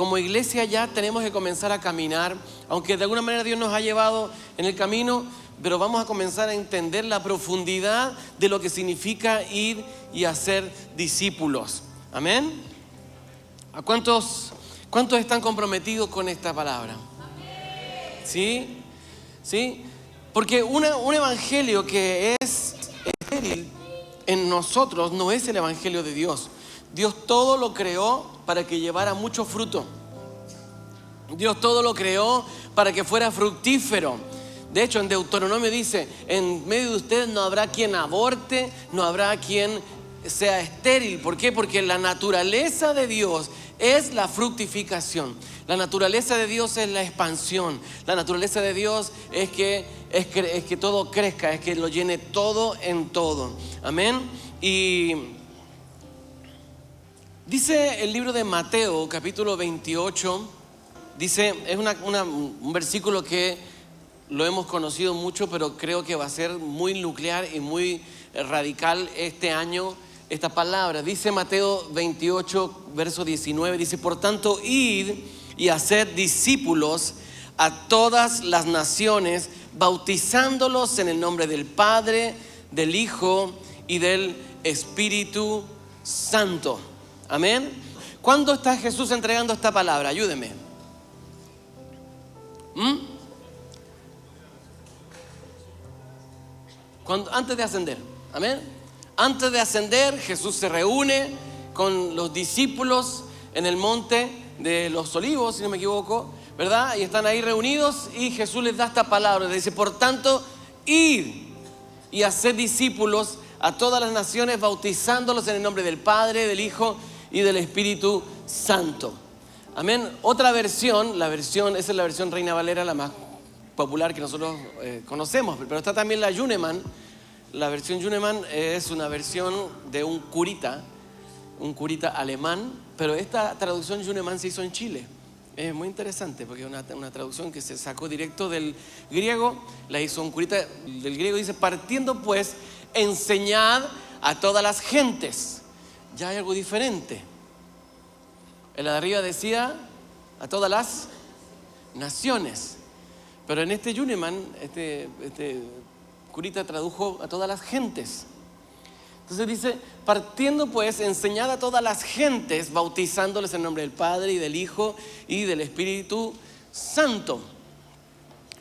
como iglesia ya tenemos que comenzar a caminar, aunque de alguna manera Dios nos ha llevado en el camino, pero vamos a comenzar a entender la profundidad de lo que significa ir y hacer discípulos. Amén. ¿A cuántos están comprometidos con esta palabra? ¿Sí? ¿Sí? Porque un evangelio que es estéril en nosotros no es el evangelio de Dios. Dios todo lo creó para que llevara mucho fruto. Dios todo lo creó para que fuera fructífero. De hecho, en Deuteronomio dice: en medio de ustedes no habrá quien aborte, no habrá quien sea estéril. ¿Por qué? Porque la naturaleza de Dios es la fructificación. La naturaleza de Dios es la expansión. La naturaleza de Dios es que todo crezca, es que lo llene todo en todo. Amén. Y dice el libro de Mateo, capítulo 28, dice, es un versículo que lo hemos conocido mucho, pero creo que va a ser muy nuclear y muy radical este año. Esta palabra dice Mateo 28, verso 19, dice: por tanto, id y haced discípulos a todas las naciones, bautizándolos en el nombre del Padre, del Hijo y del Espíritu Santo. Amén. ¿Cuándo está Jesús entregando esta palabra? Ayúdeme. Antes de ascender. Amén. Antes de ascender, Jesús se reúne con los discípulos en el monte de los Olivos, si no me equivoco, ¿verdad? Y están ahí reunidos y Jesús les da esta palabra. Le dice: por tanto, id y haced discípulos a todas las naciones, bautizándolos en el nombre del Padre, del Hijo y del Espíritu Santo. Amén. Otra versión, esa es la versión Reina Valera, la más popular que nosotros conocemos, pero está también la Yuneman. La versión Yuneman es una versión de un curita alemán, pero esta traducción Yuneman se hizo en Chile. Es muy interesante porque es una traducción que se sacó directo del griego, la hizo un curita del griego. Dice: partiendo pues, enseñad a todas las gentes. Ya hay algo diferente. En la de arriba decía a todas las naciones, pero en este Yuneman, este curita tradujo a todas las gentes. Entonces dice: partiendo pues, enseñad a todas las gentes, bautizándoles en el nombre del Padre y del Hijo y del Espíritu Santo.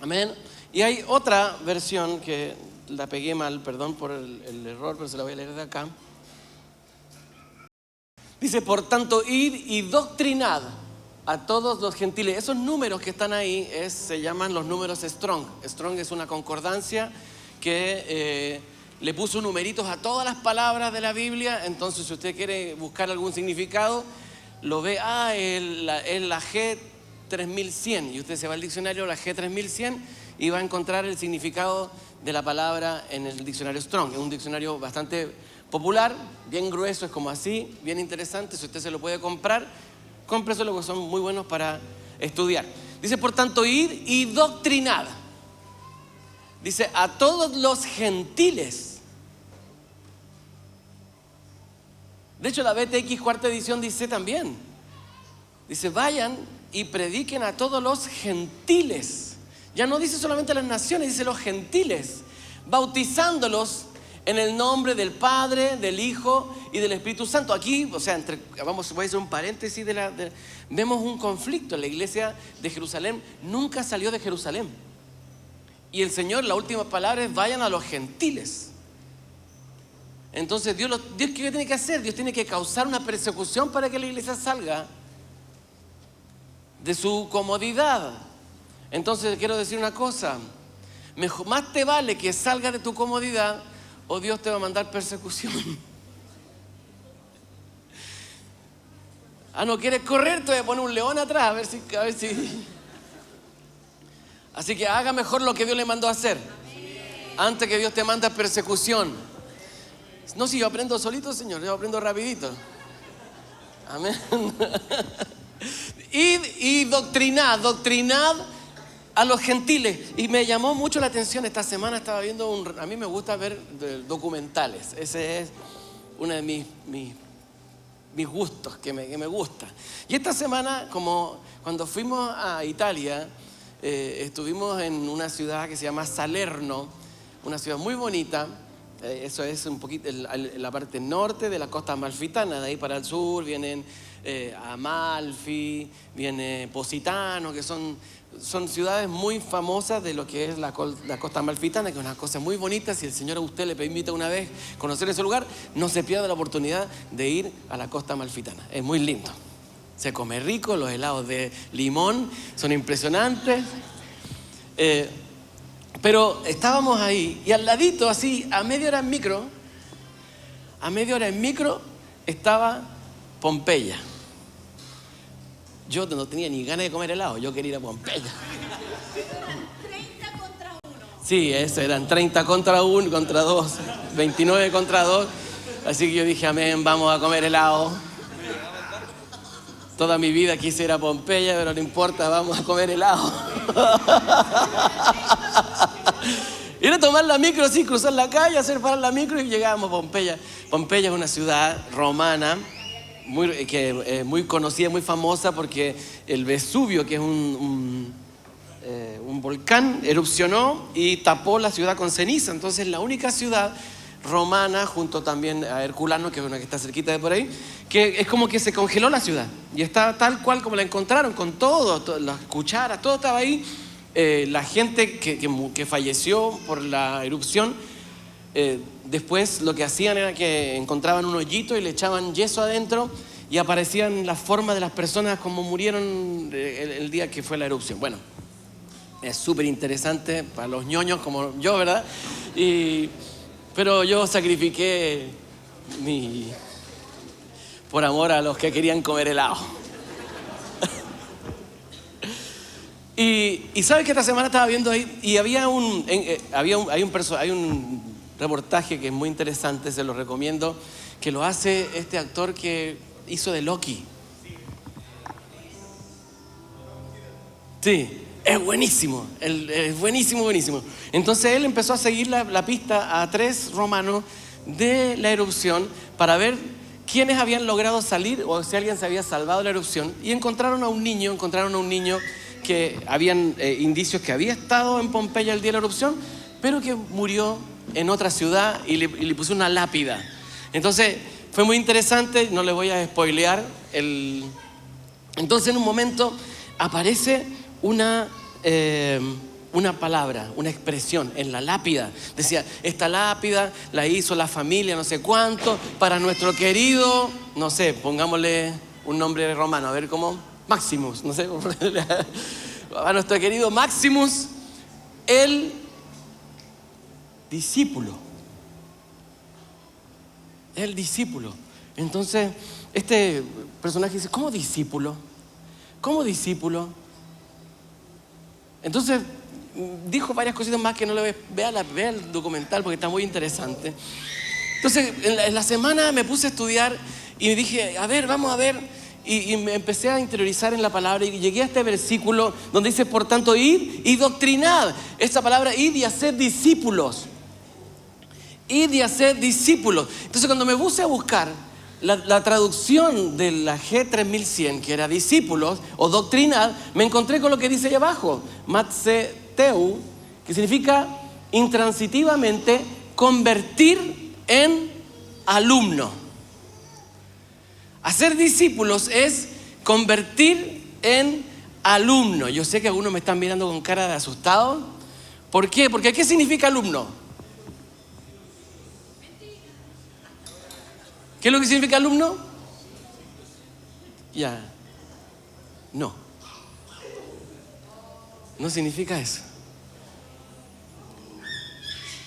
Amén. Y hay otra versión que la pegué mal, perdón por el error, pero se la voy a leer de acá. Dice: por tanto, id y doctrinad a todos los gentiles. Esos números que están ahí se llaman los números Strong. Strong es una concordancia que le puso numeritos a todas las palabras de la Biblia. Entonces, si usted quiere buscar algún significado, lo ve: es la G3100, y usted se va al diccionario, la G3100, y va a encontrar el significado de la palabra en el diccionario Strong. Es un diccionario bastante popular, bien grueso, es como así, bien interesante. Si usted se lo puede comprar, cómpreselo, porque son muy buenos para estudiar. Dice: por tanto, id y doctrinad. Dice: a todos los gentiles. De hecho, la BTX cuarta edición dice también, dice: vayan y prediquen a todos los gentiles. Ya no dice solamente las naciones, dice los gentiles, bautizándolos en el nombre del Padre, del Hijo y del Espíritu Santo. Aquí, o sea, voy a hacer un paréntesis vemos un conflicto. La iglesia de Jerusalén nunca salió de Jerusalén. Y el Señor, la última palabra es: vayan a los gentiles. Entonces, Dios ¿qué tiene que hacer? Dios tiene que causar una persecución para que la iglesia salga de su comodidad. Entonces, quiero decir una cosa: más te vale que salgas de tu comodidad, o Dios te va a mandar persecución. No quieres correr, te voy a poner un león atrás, a ver si. Así que haga mejor lo que Dios le mandó a hacer, antes que Dios te mande persecución. No, si yo aprendo solito, Señor, yo aprendo rapidito. Amén. Y doctrinad a los gentiles. Y me llamó mucho la atención, esta semana estaba viendo a mí me gusta ver documentales. Ese es una de mis mis gustos, que me gusta. Y esta semana, como cuando fuimos a Italia, estuvimos en una ciudad que se llama Salerno, una ciudad muy bonita. Eso es un poquito en la parte norte de la costa amalfitana. De ahí para el sur vienen Amalfi, viene Positano, que son ciudades muy famosas de lo que es la costa amalfitana, que es una cosa muy bonita. Si el Señor a usted le permite una vez conocer ese lugar, no se pierda la oportunidad de ir a la costa amalfitana. Es muy lindo. Se come rico, los helados de limón son impresionantes. Pero estábamos ahí y al ladito, así, a media hora en micro, estaba Pompeya. Yo no tenía ni ganas de comer helado, yo quería ir a Pompeya. 30 contra 1. Sí, eso, eran 30 contra 1, contra 2, 29 contra 2. Así que yo dije, amén, vamos a comer helado. Toda mi vida quise ir a Pompeya, pero no importa, vamos a comer helado. Ir a tomar la micro, sí, cruzar la calle, hacer parar la micro y llegábamos a Pompeya. Pompeya es una ciudad romana muy conocida, muy famosa porque el Vesubio, que es un volcán, erupcionó y tapó la ciudad con ceniza. Entonces la única ciudad romana, junto también a Herculano, que es una que está cerquita de por ahí, que es como que se congeló la ciudad y está tal cual como la encontraron, con todo, las cucharas, todo estaba ahí. La gente que falleció por la erupción, después lo que hacían era que encontraban un hoyito y le echaban yeso adentro y aparecían las formas de las personas como murieron el día que fue la erupción. Bueno, es súper interesante para los ñoños como yo, ¿verdad? Pero yo sacrifiqué por amor a los que querían comer helado. Y sabes que esta semana estaba viendo ahí y hay un reportaje que es muy interesante, se lo recomiendo, que lo hace este actor que hizo de Loki. Sí, es buenísimo, es buenísimo. Entonces él empezó a seguir la pista a 3 romanos de la erupción para ver quiénes habían logrado salir o si alguien se había salvado de la erupción, y encontraron a un niño que habían indicios que había estado en Pompeya el día de la erupción, pero que murió en otra ciudad y le puso una lápida. Entonces fue muy interesante, no le voy a spoilear. Entonces en un momento aparece una palabra, una expresión en la lápida. Decía, esta lápida la hizo la familia no sé cuánto para nuestro querido, no sé, pongámosle un nombre romano, a ver cómo, Maximus, no sé, a nuestro querido Maximus, el discípulo. Entonces este personaje dice, ¿cómo discípulo? Entonces dijo varias cositas más que no le voy a vea el documental porque está muy interesante. Entonces en la semana me puse a estudiar y me dije, a ver, vamos a ver. Y me empecé a interiorizar en la palabra y llegué a este versículo donde dice, por tanto, id y doctrinad. Esta palabra, id y haced discípulos. Entonces cuando me puse a buscar la traducción de la G3100, que era discípulos o doctrinad, me encontré con lo que dice ahí abajo, matzeteu, que significa intransitivamente convertir en alumno. Hacer discípulos es convertir en alumno. Yo sé que algunos me están mirando con cara de asustado. ¿Por qué? Porque ¿qué significa alumno? ¿Qué es lo que significa alumno? No significa eso.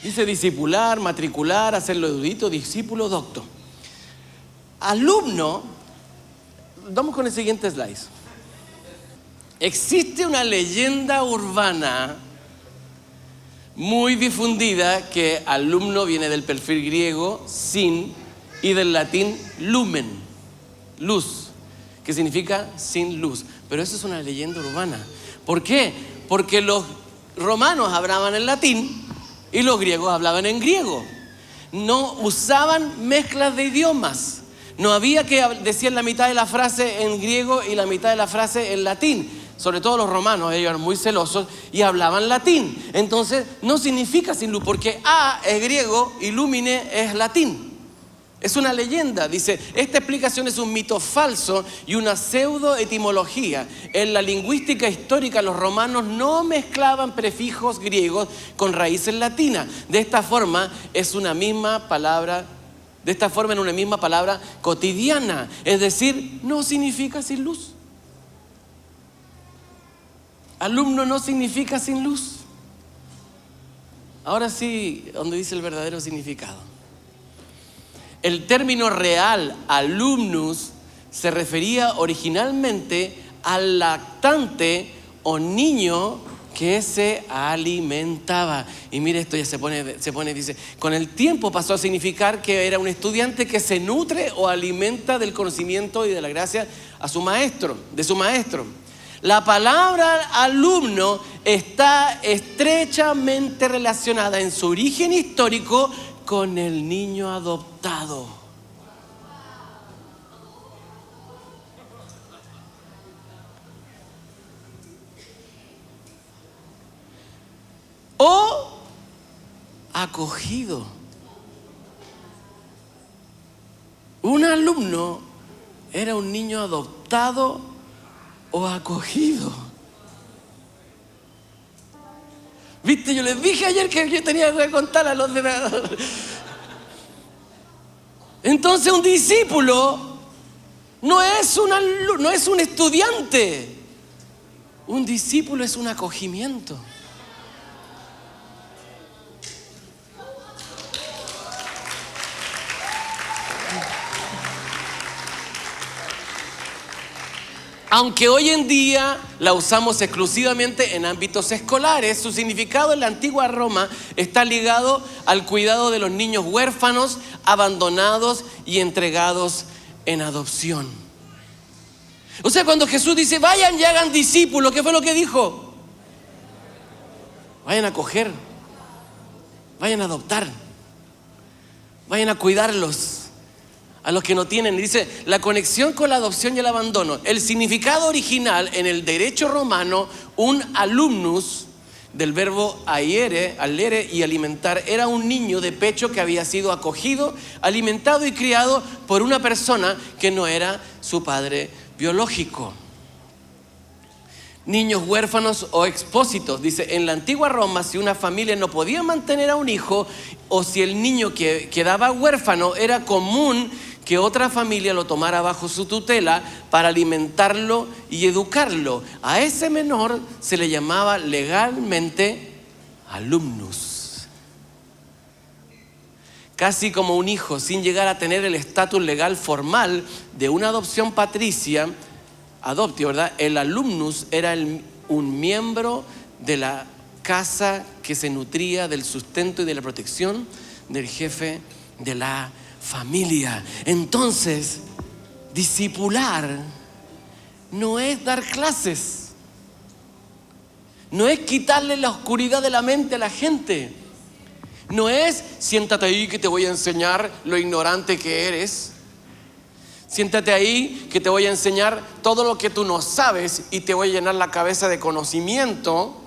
Dice discipular, matricular, hacerlo erudito, discípulo, docto. Alumno, vamos con el siguiente slide. Existe una leyenda urbana muy difundida que alumno viene del perfil griego sin y del latín lumen, luz, que significa sin luz. Pero eso es una leyenda urbana. ¿Por qué? Porque los romanos hablaban en latín y los griegos hablaban en griego. No usaban mezclas de idiomas. No había que decir la mitad de la frase en griego y la mitad de la frase en latín. Sobre todo los romanos, ellos eran muy celosos y hablaban latín. Entonces no significa sin luz, porque a es griego y lumine es latín. Es una leyenda, dice, esta explicación es un mito falso y una pseudoetimología. En la lingüística histórica los romanos no mezclaban prefijos griegos con raíces latinas. De esta forma en una misma palabra cotidiana. Es decir, no significa sin luz. Alumno no significa sin luz. Ahora sí, donde dice el verdadero significado. El término real, alumnus, se refería originalmente al lactante o niño que se alimentaba. Y mire, esto ya se pone, dice, con el tiempo pasó a significar que era un estudiante que se nutre o alimenta del conocimiento y de la gracia de su maestro. La palabra alumno está estrechamente relacionada en su origen histórico con el niño adoptado. O acogido. Un alumno era un niño adoptado o acogido. Viste, yo les dije ayer que yo tenía que contar a los demás. Entonces un discípulo no es un estudiante. Un discípulo es un acogimiento. Aunque hoy en día la usamos exclusivamente en ámbitos escolares, su significado en la antigua Roma está ligado al cuidado de los niños huérfanos, abandonados y entregados en adopción. O sea, cuando Jesús dice, vayan y hagan discípulos, ¿qué fue lo que dijo? Vayan a acoger, vayan a adoptar, vayan a cuidarlos. A los que no tienen, dice, la conexión con la adopción y el abandono. El significado original en el derecho romano, un alumnus, del verbo alere y alimentar, era un niño de pecho que había sido acogido, alimentado y criado por una persona que no era su padre biológico. Niños huérfanos o expósitos. Dice, en la antigua Roma, si una familia no podía mantener a un hijo o si el niño que quedaba huérfano, era común que otra familia lo tomara bajo su tutela para alimentarlo y educarlo. A ese menor se le llamaba legalmente alumnus. Casi como un hijo, sin llegar a tener el estatus legal formal de una adopción patricia, ¿verdad? El alumnus era un miembro de la casa que se nutría del sustento y de la protección del jefe de la familia. Entonces, discipular no es dar clases, no es quitarle la oscuridad de la mente a la gente, no es siéntate ahí que te voy a enseñar lo ignorante que eres, siéntate ahí que te voy a enseñar todo lo que tú no sabes y te voy a llenar la cabeza de conocimiento.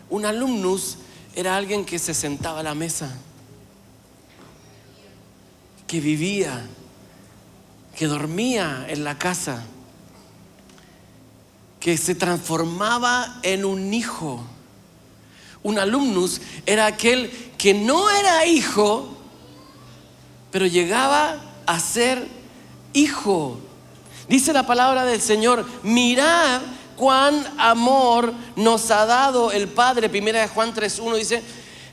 Un alumnus era alguien que se sentaba a la mesa, que vivía, que dormía en la casa, que se transformaba en un hijo. Un alumnus era aquel que no era hijo, pero llegaba a ser hijo. Dice la palabra del Señor, mirad cuán amor nos ha dado el Padre. Primera de Juan 3:1 dice,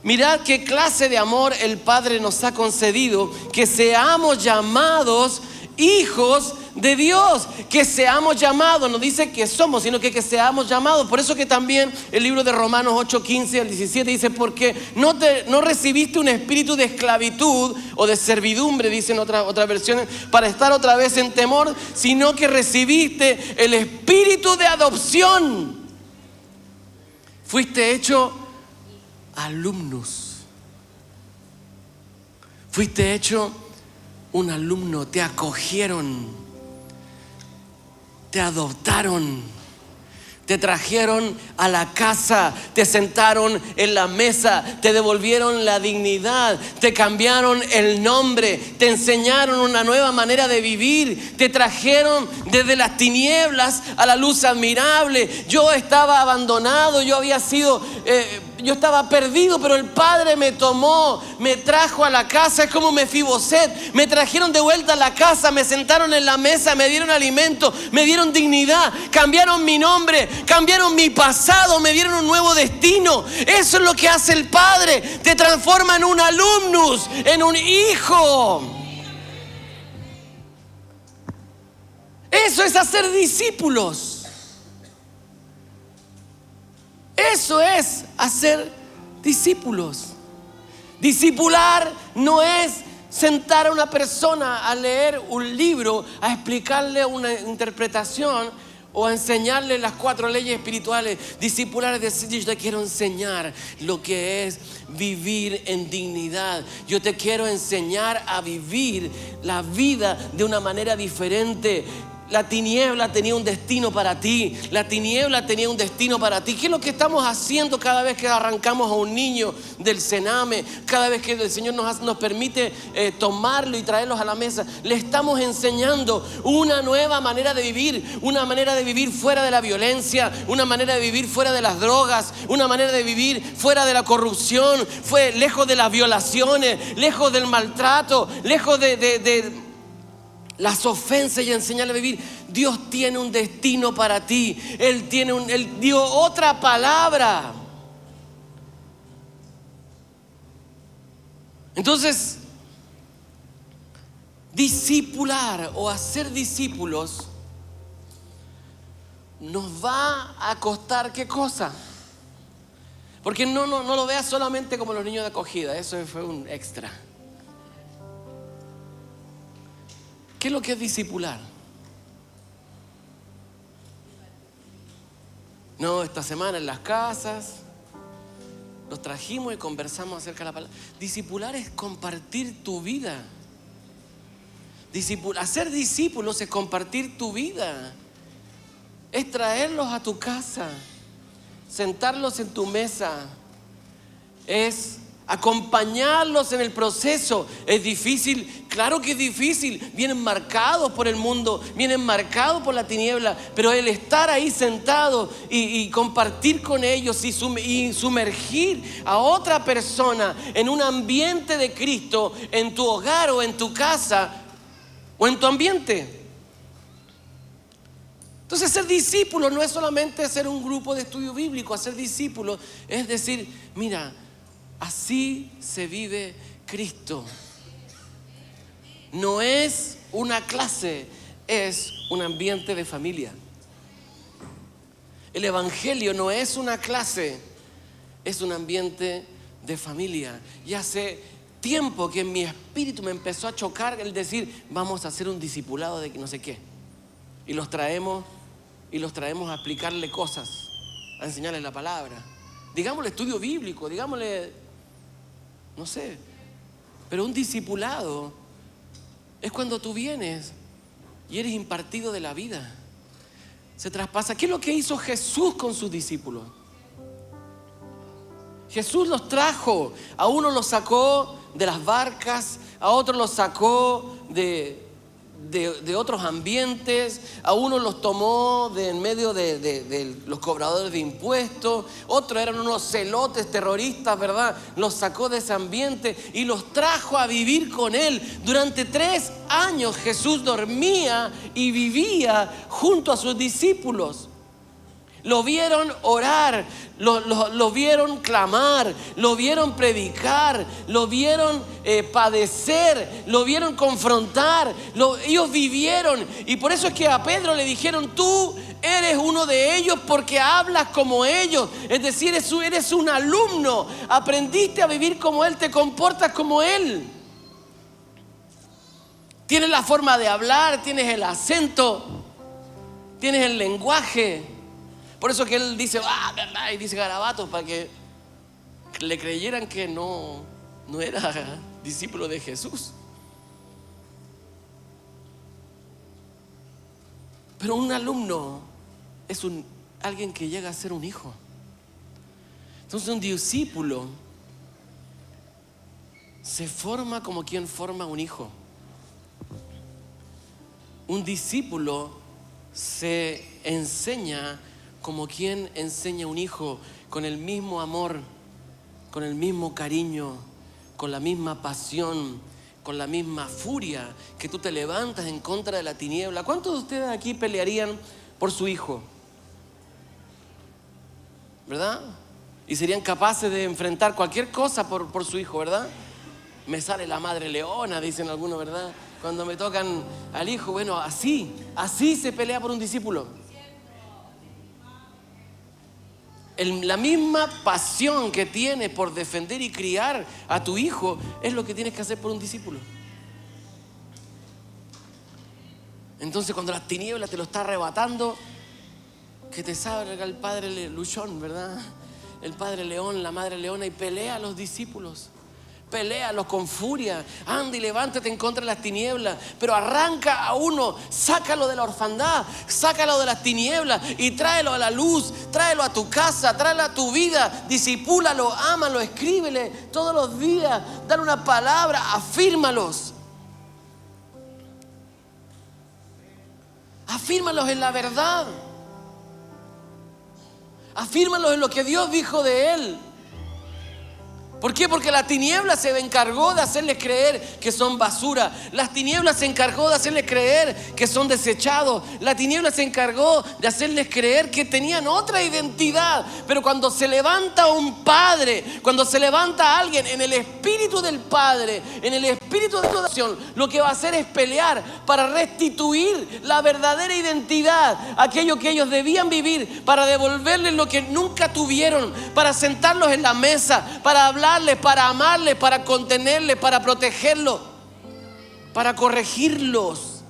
mirad qué clase de amor el Padre nos ha concedido, que seamos llamados hijos de Dios. Que seamos llamados, no dice que somos, sino que seamos llamados. Por eso que también el libro de Romanos 8:15 al 17 dice, porque no recibiste un espíritu de esclavitud o de servidumbre, dicen otras versiones, para estar otra vez en temor, sino que recibiste el espíritu de adopción. Fuiste hecho alumnus. Fuiste hecho un alumno, te acogieron, te adoptaron, te trajeron a la casa, te sentaron en la mesa, te devolvieron la dignidad, te cambiaron el nombre, te enseñaron una nueva manera de vivir, te trajeron desde las tinieblas a la luz admirable. Yo estaba abandonado, yo estaba perdido, pero el Padre me tomó, me trajo a la casa. Es como Mefiboset, me trajeron de vuelta a la casa, me sentaron en la mesa, me dieron alimento, me dieron dignidad, cambiaron mi nombre, cambiaron mi pasado, me dieron un nuevo destino. Eso es lo que hace el Padre, te transforma en un alumnus, en un hijo. Eso es hacer discípulos. Eso es hacer discípulos. Discipular no es sentar a una persona a leer un libro, a explicarle una interpretación o a enseñarle las 4 leyes espirituales. Discipular es decir, yo te quiero enseñar lo que es vivir en dignidad. Yo te quiero enseñar a vivir la vida de una manera diferente. La tiniebla tenía un destino para ti. La tiniebla tenía un destino para ti. ¿Qué es lo que estamos haciendo cada vez que arrancamos a un niño del cename? Cada vez que el Señor nos permite tomarlo y traerlos a la mesa, le estamos enseñando una nueva manera de vivir. Una manera de vivir fuera de la violencia, una manera de vivir fuera de las drogas, una manera de vivir fuera de la corrupción, lejos de las violaciones, lejos del maltrato, lejos de las ofensas, y enseñarle a vivir. Dios tiene un destino para ti. Él dio otra palabra. Entonces, discipular o hacer discípulos nos va a costar ¿qué cosa? Porque no lo veas solamente como los niños de acogida. Eso fue un extra. ¿Qué es lo que es discipular? No, esta semana en las casas los trajimos y conversamos acerca de la palabra. Discipular es compartir tu vida. Hacer discípulos es compartir tu vida. Es traerlos a tu casa, sentarlos en tu mesa. Es acompañarlos en el proceso. ¿Es difícil? Claro que es difícil. Vienen marcados por el mundo, vienen marcados por la tiniebla, pero el estar ahí sentado y compartir con ellos y sumergir a otra persona en un ambiente de Cristo, en tu hogar o en tu casa o en tu ambiente. Entonces, ser discípulo no es solamente ser un grupo de estudio bíblico. Hacer discípulo es decir, mira, así se vive Cristo. No es una clase, es un ambiente de familia. El evangelio no es una clase, es un ambiente de familia. Y hace tiempo que en mi espíritu me empezó a chocar el decir, vamos a hacer un discipulado de no sé qué. Y los traemos a explicarle cosas, a enseñarles la palabra. Digámosle estudio bíblico, digámosle, no sé, pero un discipulado es cuando tú vienes y eres impartido de la vida. Se traspasa. ¿Qué es lo que hizo Jesús con sus discípulos? Jesús los trajo. A uno los sacó de las barcas, a otro los sacó de otros ambientes, a uno los tomó de en medio de los cobradores de impuestos, otros eran unos celotes terroristas, ¿verdad? Los sacó de ese ambiente y los trajo a vivir con él. Durante 3 años Jesús dormía y vivía junto a sus discípulos. Lo vieron orar, lo vieron clamar, lo vieron predicar, lo vieron padecer, lo vieron confrontar. Ellos vivieron, y por eso es que a Pedro le dijeron, tú eres uno de ellos porque hablas como ellos. Es decir, eres un alumno, aprendiste a vivir como él, te comportas como él. Tienes la forma de hablar, tienes el acento, tienes el lenguaje. Por eso que él dice, y dice garabatos para que le creyeran que no era discípulo de Jesús. Pero un alumno es alguien que llega a ser un hijo. Entonces un discípulo se forma como quien forma un hijo. Un discípulo se enseña como quien enseña un hijo, con el mismo amor, con el mismo cariño, con la misma pasión, con la misma furia que tú te levantas en contra de la tiniebla. ¿Cuántos de ustedes aquí pelearían por su hijo? ¿Verdad? Y serían capaces de enfrentar cualquier cosa por su hijo, ¿verdad? Me sale la madre leona, dicen algunos, ¿verdad? Cuando me tocan al hijo, bueno, así se pelea por un discípulo. La misma pasión que tienes por defender y criar a tu hijo es lo que tienes que hacer por un discípulo. Entonces cuando las tinieblas te lo está arrebatando, que te salga el padre luchón, ¿verdad? El padre león, la madre leona, y pelea a los discípulos. Peléalos con furia, anda y levántate en contra de las tinieblas, pero arranca a uno, sácalo de la orfandad, sácalo de las tinieblas y tráelo a la luz, tráelo a tu casa, tráelo a tu vida, discipúlalo, ámalo, escríbele todos los días, dale una palabra, afírmalos en la verdad, afírmalos en lo que Dios dijo de él. ¿Por qué? Porque la tiniebla se encargó de hacerles creer que son basura. Las tinieblas se encargó de hacerles creer que son desechados. La tiniebla se encargó de hacerles creer que tenían otra identidad. Pero cuando se levanta un padre, cuando se levanta alguien en el espíritu del Padre, en el espíritu de adoración, lo que va a hacer es pelear para restituir la verdadera identidad, aquello que ellos debían vivir, para devolverles lo que nunca tuvieron, para sentarlos en la mesa, para hablar, para amarles, para contenerles, para protegerlos, para corregirlos.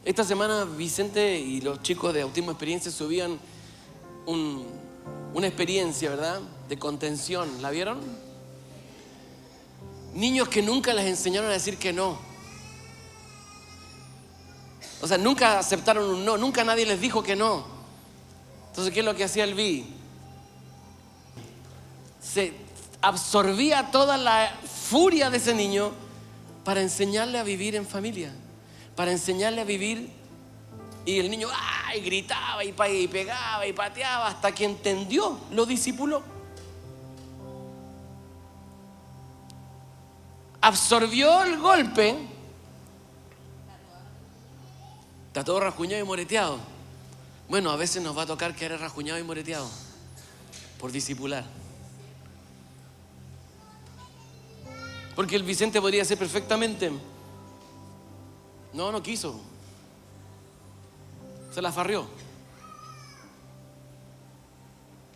Esta semana Vicente y los chicos de Autismo Experiencia subían una experiencia, ¿verdad?, de contención. ¿La vieron? Niños que nunca les enseñaron a decir que no. O sea, nunca aceptaron un no, nunca nadie les dijo que no. Entonces, ¿qué es lo que hacía el Vi? Se absorbía toda la furia de ese niño para enseñarle a vivir en familia, para enseñarle a vivir. Y el niño ¡ay!, gritaba y pegaba y pateaba hasta que entendió, lo discipuló. Absorbió el golpe. Está todo rasguñado y moreteado. Bueno, a veces nos va a tocar quedar rajuñado y moreteado por discipular. Porque el Vicente podría ser perfectamente. No quiso. Se la farrió.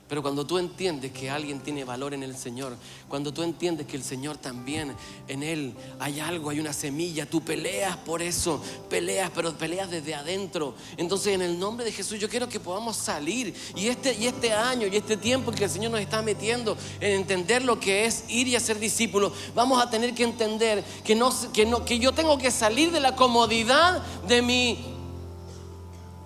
Pero cuando tú entiendes que alguien tiene valor en el Señor, cuando tú entiendes que el Señor también, en Él hay algo, hay una semilla, tú peleas por eso, pero peleas desde adentro. Entonces, en el nombre de Jesús, yo quiero que podamos salir y este año y este tiempo que el Señor nos está metiendo en entender lo que es ir y hacer discípulos, vamos a tener que entender que yo tengo que salir de la comodidad de mi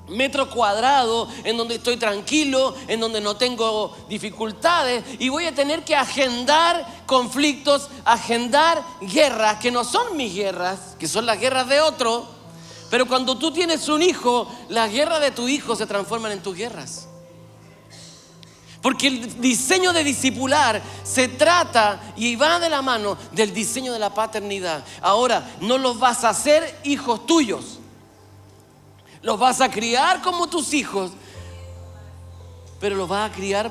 metro cuadrado, en donde estoy tranquilo, en donde no tengo dificultades, y voy a tener que agendar conflictos, agendar guerras que no son mis guerras, que son las guerras de otro. Pero cuando tú tienes un hijo, las guerras de tu hijo se transforman en tus guerras. Porque el diseño de discipular se trata y va de la mano del diseño de la paternidad. Ahora, no los vas a hacer hijos tuyos. Los vas a criar como tus hijos, pero los vas a criar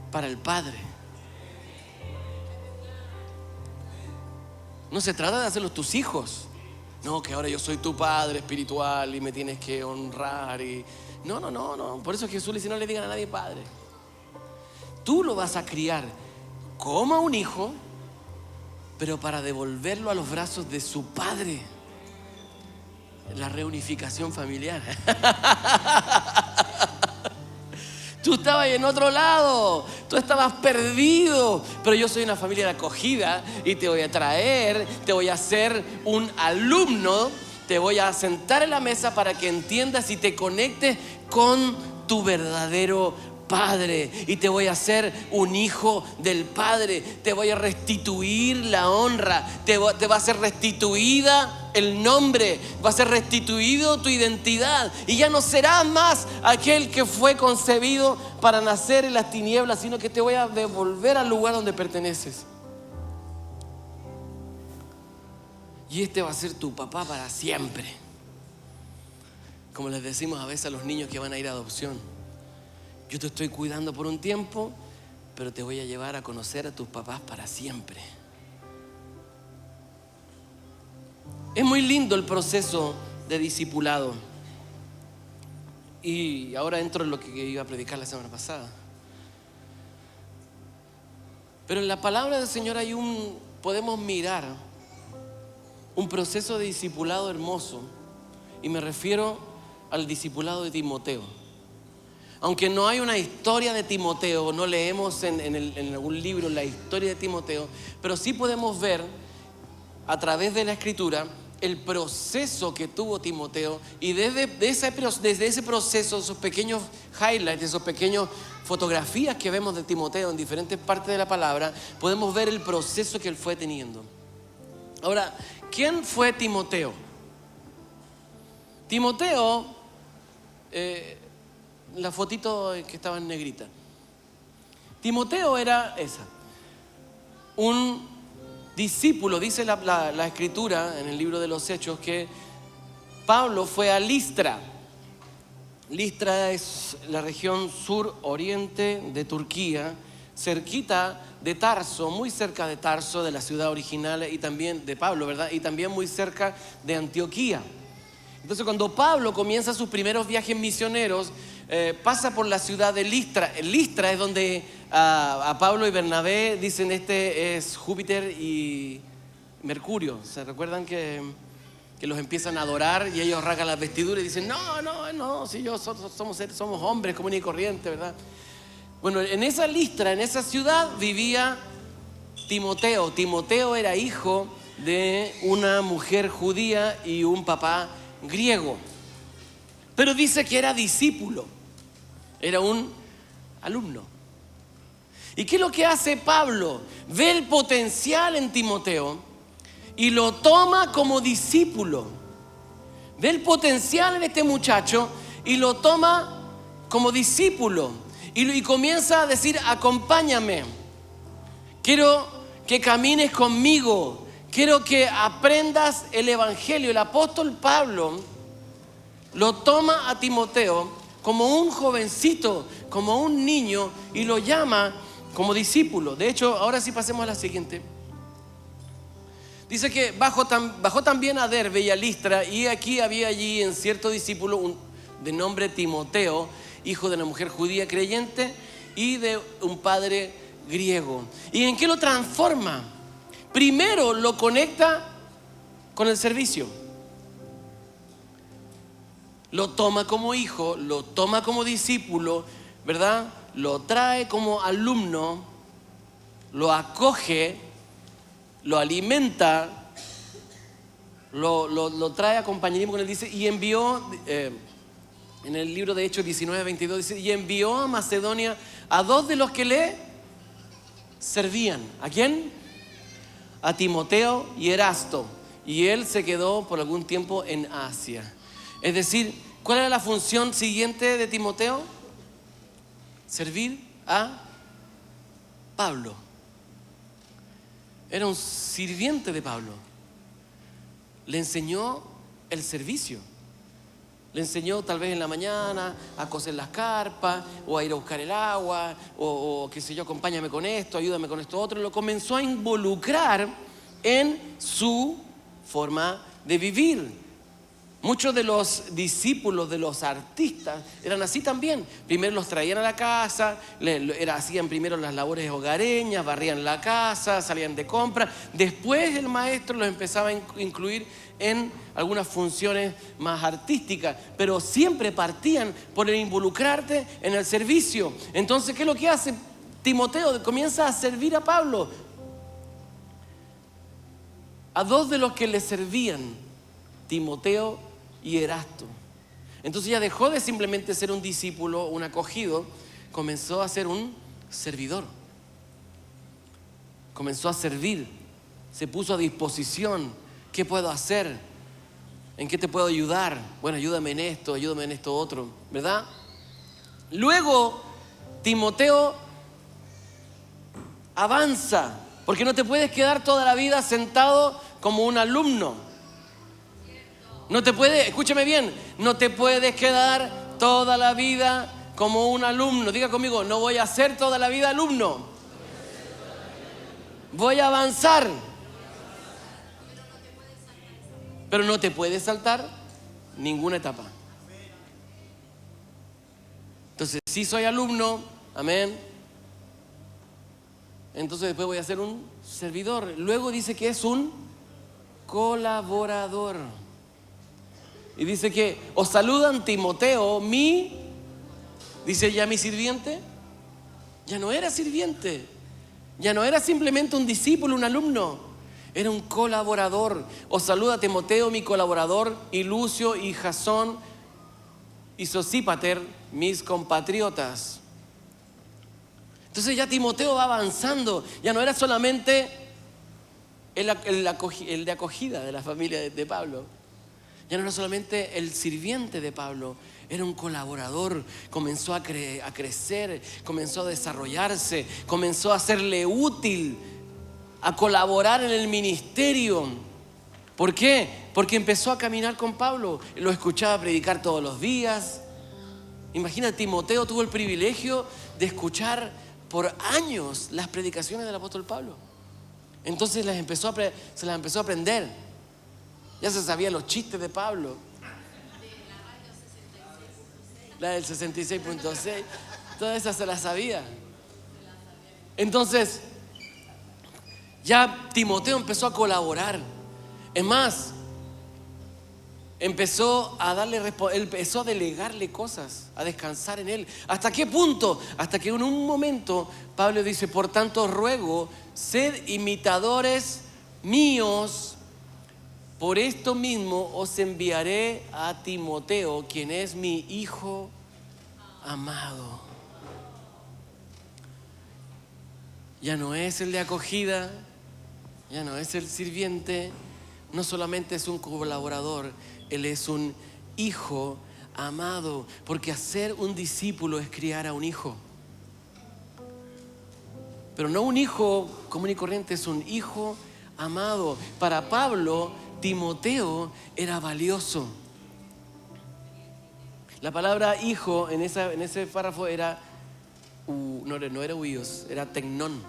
para el Padre. No se trata de hacerlos tus hijos. No, que ahora yo soy tu padre espiritual y me tienes que honrar. No. Por eso Jesús le dice: no le digan a nadie padre. Tú lo vas a criar como a un hijo, pero para devolverlo a los brazos de su padre. La reunificación familiar. Tú estabas en otro lado, tú estabas perdido, pero yo soy una familia de acogida y te voy a traer, te voy a hacer un alumno, te voy a sentar en la mesa para que entiendas y te conectes con tu verdadero Padre, y te voy a hacer un hijo del Padre. Te voy a restituir la honra, te va a ser restituida el nombre, va a ser restituido tu identidad, y ya no serás más aquel que fue concebido para nacer en las tinieblas, sino que te voy a devolver al lugar donde perteneces. Y este va a ser tu papá para siempre. Como les decimos a veces a los niños que van a ir a adopción: yo te estoy cuidando por un tiempo, pero te voy a llevar a conocer a tus papás para siempre. Es muy lindo el proceso de discipulado. Y ahora entro en lo que iba a predicar la semana pasada. Pero en la palabra del Señor podemos mirar un proceso de discipulado hermoso. Y me refiero al discipulado de Timoteo. Aunque no hay una historia de Timoteo, no leemos en algún libro la historia de Timoteo, pero sí podemos ver a través de la Escritura el proceso que tuvo Timoteo, y desde ese proceso, esos pequeños highlights, esos pequeños fotografías que vemos de Timoteo en diferentes partes de la palabra, podemos ver el proceso que él fue teniendo. Ahora, ¿quién fue Timoteo? Timoteo, la fotito que estaba en negrita. Timoteo era un discípulo. Dice la Escritura en el libro de los Hechos que Pablo fue a Listra. Listra es la región sur-oriente de Turquía, cerquita de Tarso, muy cerca de Tarso, de la ciudad original, y también de Pablo, ¿verdad? Y también muy cerca de Antioquía. Entonces, cuando Pablo comienza sus primeros viajes misioneros, pasa por la ciudad de Listra. Listra es donde a Pablo y Bernabé dicen: este es Júpiter y Mercurio. ¿Se recuerdan que los empiezan a adorar y ellos rasgan las vestiduras y dicen: no, si somos hombres comunes y corrientes, ¿verdad? Bueno, en esa Listra, en esa ciudad vivía Timoteo. Timoteo era hijo de una mujer judía y un papá griego, pero dice que era discípulo, era un alumno. ¿Y qué es lo que hace Pablo? Ve el potencial en Timoteo y lo toma como discípulo. Ve el potencial en este muchacho y lo toma como discípulo, y comienza a decir: acompáñame, quiero que camines conmigo, quiero que aprendas el evangelio. El apóstol Pablo lo toma a Timoteo como un jovencito, como un niño, y lo llama como discípulo. De hecho, ahora sí pasemos a la siguiente. Dice que bajó también a Derbe y a Listra, y aquí había allí en cierto discípulo de nombre Timoteo, hijo de una mujer judía creyente y de un padre griego. ¿Y en qué lo transforma? Primero lo conecta con el servicio. Lo toma como hijo, lo toma como discípulo, ¿verdad? Lo trae como alumno, lo acoge, lo alimenta, lo trae a compañerismo con él. Dice, y envió, en el libro de Hechos 19:22 dice: y envió a Macedonia a 2 de los que le servían. ¿A quién? A Timoteo y Erasto. Y él se quedó por algún tiempo en Asia. Es decir, ¿cuál era la función siguiente de Timoteo? Servir a Pablo. Era un sirviente de Pablo. Le enseñó el servicio. Le enseñó tal vez en la mañana a coser las carpas, o a ir a buscar el agua, o qué sé yo, acompáñame con esto, ayúdame con esto otro. Lo comenzó a involucrar en su forma de vivir. Muchos de los discípulos de los artistas eran así también. Primero los traían a la casa, hacían primero las labores hogareñas, barrían la casa, salían de compra. Después el maestro los empezaba a incluir en algunas funciones más artísticas, pero siempre partían por el involucrarte en el servicio. Entonces, ¿qué es lo que hace Timoteo? Comienza a servir a Pablo. A dos de los que le servían, Timoteo y Erasto. Entonces ya dejó de simplemente ser un discípulo, un acogido, comenzó a ser un servidor. Comenzó a servir, se puso a disposición. ¿Qué puedo hacer? ¿En qué te puedo ayudar? Bueno, ayúdame en esto otro, ¿verdad? Luego, Timoteo avanza, porque no te puedes quedar toda la vida sentado como un alumno. No te puedes, escúchame bien, no te puedes quedar toda la vida como un alumno. Diga conmigo, no voy a ser toda la vida alumno. Voy a avanzar. Pero no te puedes saltar ninguna etapa. Entonces, si soy alumno, amén, entonces después voy a ser un servidor. Luego dice que es un colaborador. Y dice que os saludan Timoteo, dice ya mi sirviente. Ya no era sirviente, ya no era simplemente un discípulo, un alumno, era un colaborador. Os saluda Timoteo, mi colaborador, y Lucio y Jasón y Sosípater, mis compatriotas. Entonces ya Timoteo va avanzando, ya no era solamente el de acogida de la familia de Pablo. Ya no era solamente el sirviente de Pablo, era un colaborador. Comenzó a crecer, comenzó a desarrollarse, comenzó a serle útil, a colaborar en el ministerio. ¿Por qué? Porque empezó a caminar con Pablo, lo escuchaba predicar todos los días. Imagina, Timoteo tuvo el privilegio de escuchar por años las predicaciones del apóstol Pablo. Entonces se las empezó a aprender. Ya se sabían los chistes de Pablo. La del 66.6. Todas esas se las sabía. Entonces, ya Timoteo empezó a colaborar. Es más, empezó a delegarle cosas, a descansar en él. ¿Hasta qué punto? Hasta que en un momento Pablo dice: por tanto ruego, sed imitadores míos. Por esto mismo os enviaré a Timoteo, quien es mi hijo amado. Ya no es el de acogida, ya no es el sirviente, no solamente es un colaborador, él es un hijo amado, porque hacer un discípulo es criar a un hijo. Pero no un hijo común y corriente, es un hijo amado. Para Pablo, Timoteo era valioso. La palabra hijo en ese párrafo no era huios, era tecnón.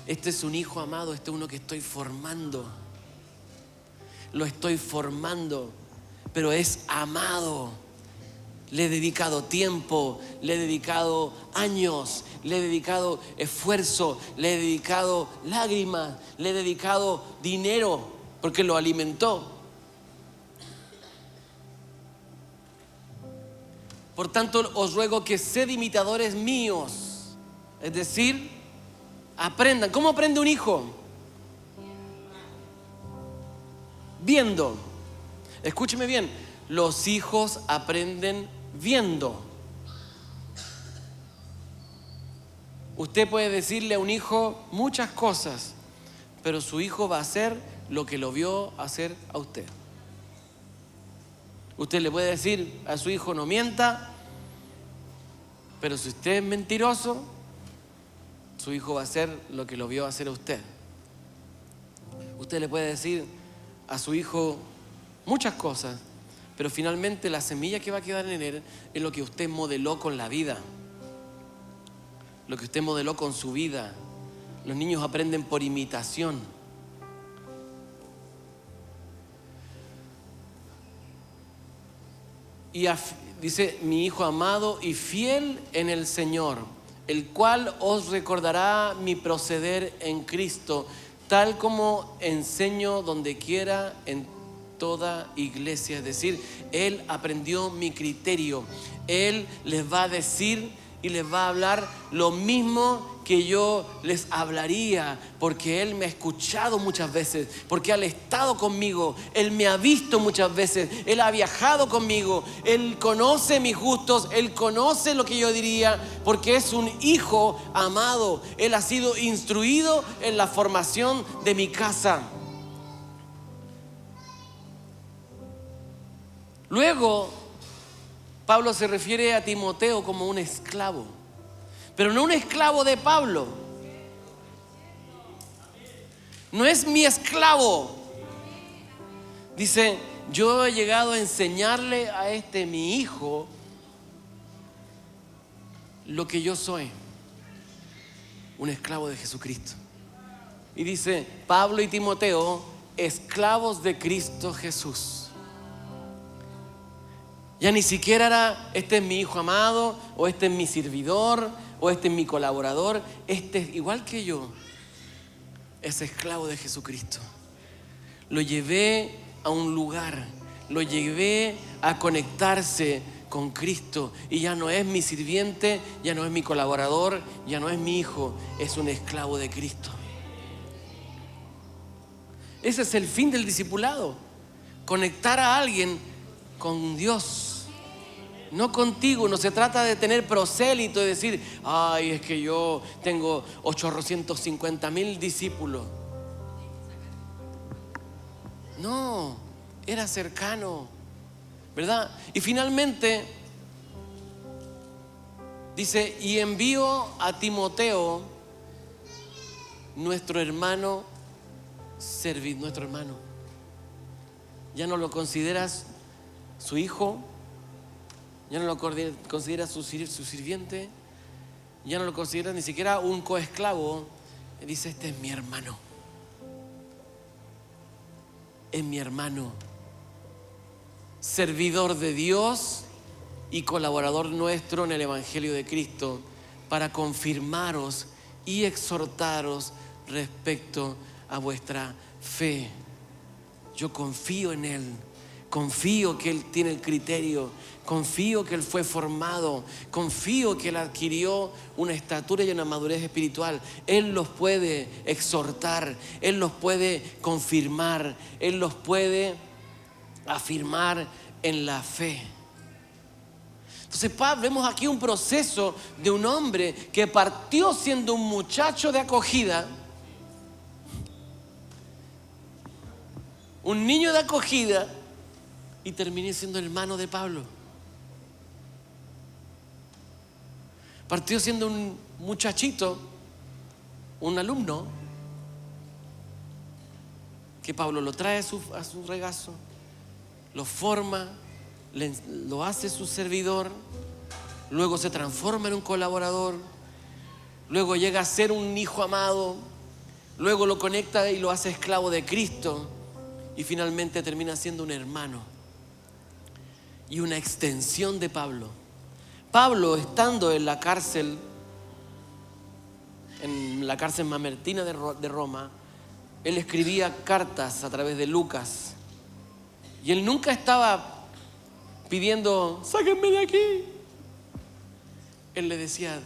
Este es un hijo amado, este es uno que estoy formando. Lo estoy formando, pero es amado. Le he dedicado tiempo, le he dedicado años, le he dedicado esfuerzo, le he dedicado lágrimas, le he dedicado dinero, porque lo alimentó. Por tanto, os ruego que sed imitadores míos. Es decir, aprendan. ¿Cómo aprende un hijo? Viendo. Escúcheme bien. Los hijos aprenden viendo. Usted puede decirle a un hijo muchas cosas, pero su hijo va a hacer lo que lo vio hacer a usted. Usted le puede decir a su hijo: no mienta, pero si usted es mentiroso, su hijo va a hacer lo que lo vio hacer a usted. Usted le puede decir a su hijo muchas cosas, pero finalmente la semilla que va a quedar en él es lo que usted modeló con la vida, lo que usted modeló con su vida. Los niños aprenden por imitación. dice, mi hijo amado y fiel en el Señor, el cual os recordará mi proceder en Cristo, tal como enseño donde quiera en toda iglesia. Es decir, Él aprendió mi criterio. Él les va a decir y les va a hablar lo mismo que yo les hablaría, porque Él me ha escuchado muchas veces, porque Él ha estado conmigo, Él me ha visto muchas veces, Él ha viajado conmigo, Él conoce mis gustos, Él conoce lo que yo diría, porque es un hijo amado. Él ha sido instruido en la formación de mi casa. Luego, Pablo se refiere a Timoteo como un esclavo, pero no un esclavo de Pablo. No es mi esclavo. Dice, yo he llegado a enseñarle a mi hijo lo que yo soy, un esclavo de Jesucristo. Y dice, Pablo y Timoteo, esclavos de Cristo Jesús. Ya ni siquiera era, este es mi hijo amado, o este es mi servidor, o este es mi colaborador. Este es igual que yo, es esclavo de Jesucristo. Lo llevé a un lugar, lo llevé a conectarse con Cristo, y ya no es mi sirviente, ya no es mi colaborador, ya no es mi hijo, es un esclavo de Cristo. Ese es el fin del discipulado, conectar a alguien con Dios. No contigo. No se trata de tener prosélito y decir, ay, es que yo tengo 850,000 discípulos. No, era cercano, ¿verdad? Y finalmente dice, y envío a Timoteo, nuestro hermano, nuestro hermano. Ya no lo consideras su hijo, ya no lo consideras su sirviente, ya no lo consideras ni siquiera un coesclavo. Dice, este es mi hermano. Es mi hermano, servidor de Dios y colaborador nuestro en el Evangelio de Cristo, para confirmaros y exhortaros respecto a vuestra fe. Yo confío en Él, confío que Él tiene el criterio, confío que Él fue formado, confío que Él adquirió una estatura y una madurez espiritual. Él los puede exhortar, Él los puede confirmar, Él los puede afirmar en la fe. Entonces, vemos aquí un proceso de un hombre que partió siendo un muchacho de acogida, un niño de acogida, y terminé siendo hermano de Pablo. Partió siendo un muchachito, un alumno, que Pablo lo trae a su regazo, lo forma, lo hace su servidor, luego se transforma en un colaborador, luego llega a ser un hijo amado, luego lo conecta y lo hace esclavo de Cristo, y finalmente termina siendo un hermano y una extensión de Pablo. Pablo, estando en la cárcel mamertina de Roma, él escribía cartas a través de Lucas, y él nunca estaba pidiendo, sáquenme de aquí. Él le decía,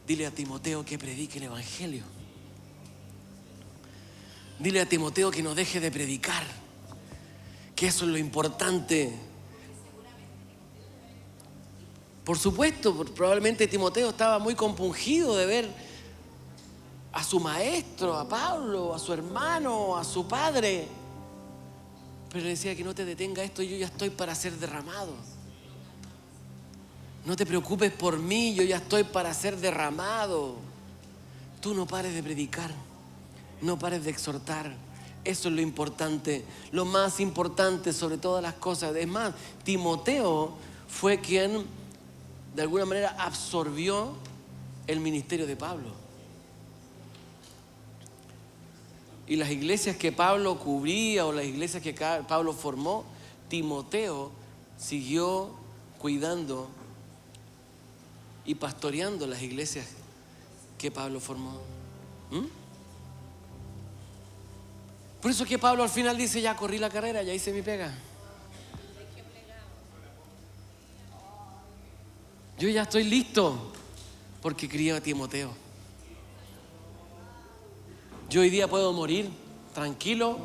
dile a Timoteo que predique el Evangelio. Dile a Timoteo que no deje de predicar, que eso es lo importante. Por supuesto, probablemente Timoteo estaba muy compungido de ver a su maestro, a Pablo, a su hermano, a su padre. Pero le decía que no te detenga esto, yo ya estoy para ser derramado. No te preocupes por mí, yo ya estoy para ser derramado. Tú no pares de predicar, no pares de exhortar. Eso es lo importante, lo más importante sobre todas las cosas. Es más, Timoteo fue quien de alguna manera absorbió el ministerio de Pablo. Y las iglesias que Pablo cubría o las iglesias que Pablo formó, Timoteo siguió cuidando y pastoreando las iglesias que Pablo formó. Por eso que Pablo al final dice, ya corrí la carrera, ya hice mi pega. Yo ya estoy listo porque crié a Timoteo. Yo hoy día puedo morir tranquilo.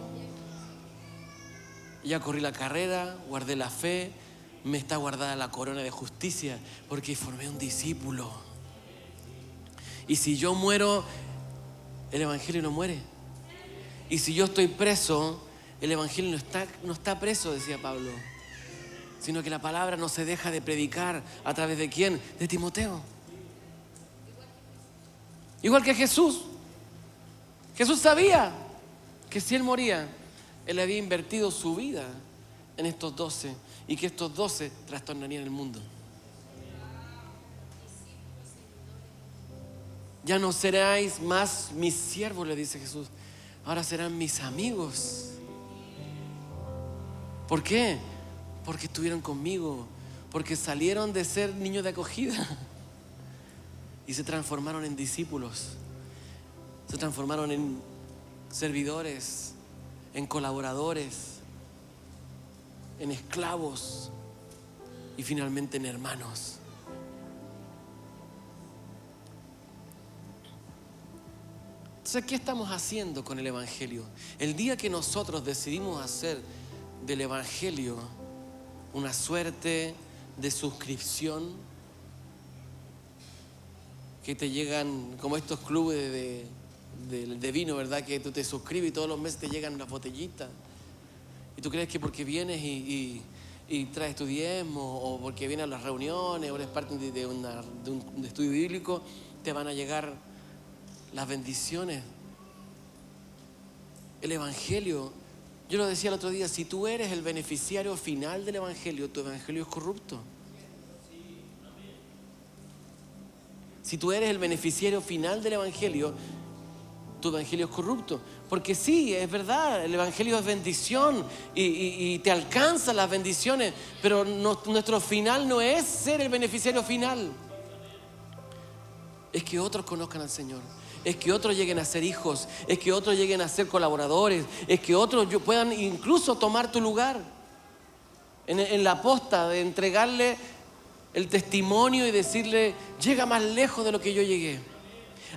Ya corrí la carrera, guardé la fe, me está guardada la corona de justicia porque formé un discípulo. Y si yo muero, el evangelio no muere. Y si yo estoy preso, el evangelio no está preso, decía Pablo, sino que la palabra no se deja de predicar. ¿A través de quién? De Timoteo. Igual que Jesús. Jesús sabía que si él moría, él había invertido su vida en estos 12 y que estos 12 trastornarían el mundo. Ya no seráis más mis siervos, le dice Jesús. Ahora serán mis amigos. ¿Por qué? Porque estuvieron conmigo, porque salieron de ser niños de acogida y se transformaron en discípulos, se transformaron en servidores, en colaboradores, en esclavos y finalmente en hermanos. Entonces, ¿qué estamos haciendo con el evangelio? El día que nosotros decidimos hacer del evangelio una suerte de suscripción, que te llegan como estos clubes de vino, ¿verdad? Que tú te suscribes y todos los meses te llegan unas botellitas. Y tú crees que porque vienes y traes tu diezmo, o porque vienes a las reuniones, o eres parte de un estudio bíblico, te van a llegar las bendiciones. El evangelio, yo lo decía el otro día, si tú eres el beneficiario final del evangelio, tu evangelio es corrupto. Si tú eres el beneficiario final del evangelio, tu evangelio es corrupto. Porque sí, es verdad, el evangelio es bendición y te alcanzan las bendiciones, pero nuestro final no es ser el beneficiario final. Es que otros conozcan al Señor, es que otros lleguen a ser hijos, es que otros lleguen a ser colaboradores, es que otros puedan incluso tomar tu lugar en la posta de entregarle el testimonio y decirle, llega más lejos de lo que yo llegué,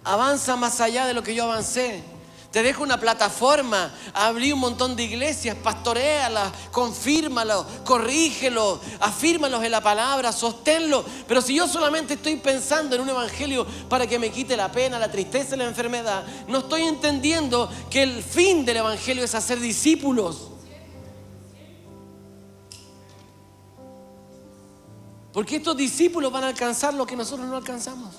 avanza más allá de lo que yo avancé. Te dejo una plataforma, abrí un montón de iglesias, pastoréalas, confírmalos, corrígelos, afírmalos en la palabra, sosténlos. Pero si yo solamente estoy pensando en un evangelio para que me quite la pena, la tristeza y la enfermedad, no estoy entendiendo que el fin del evangelio es hacer discípulos. Porque estos discípulos van a alcanzar lo que nosotros no alcanzamos.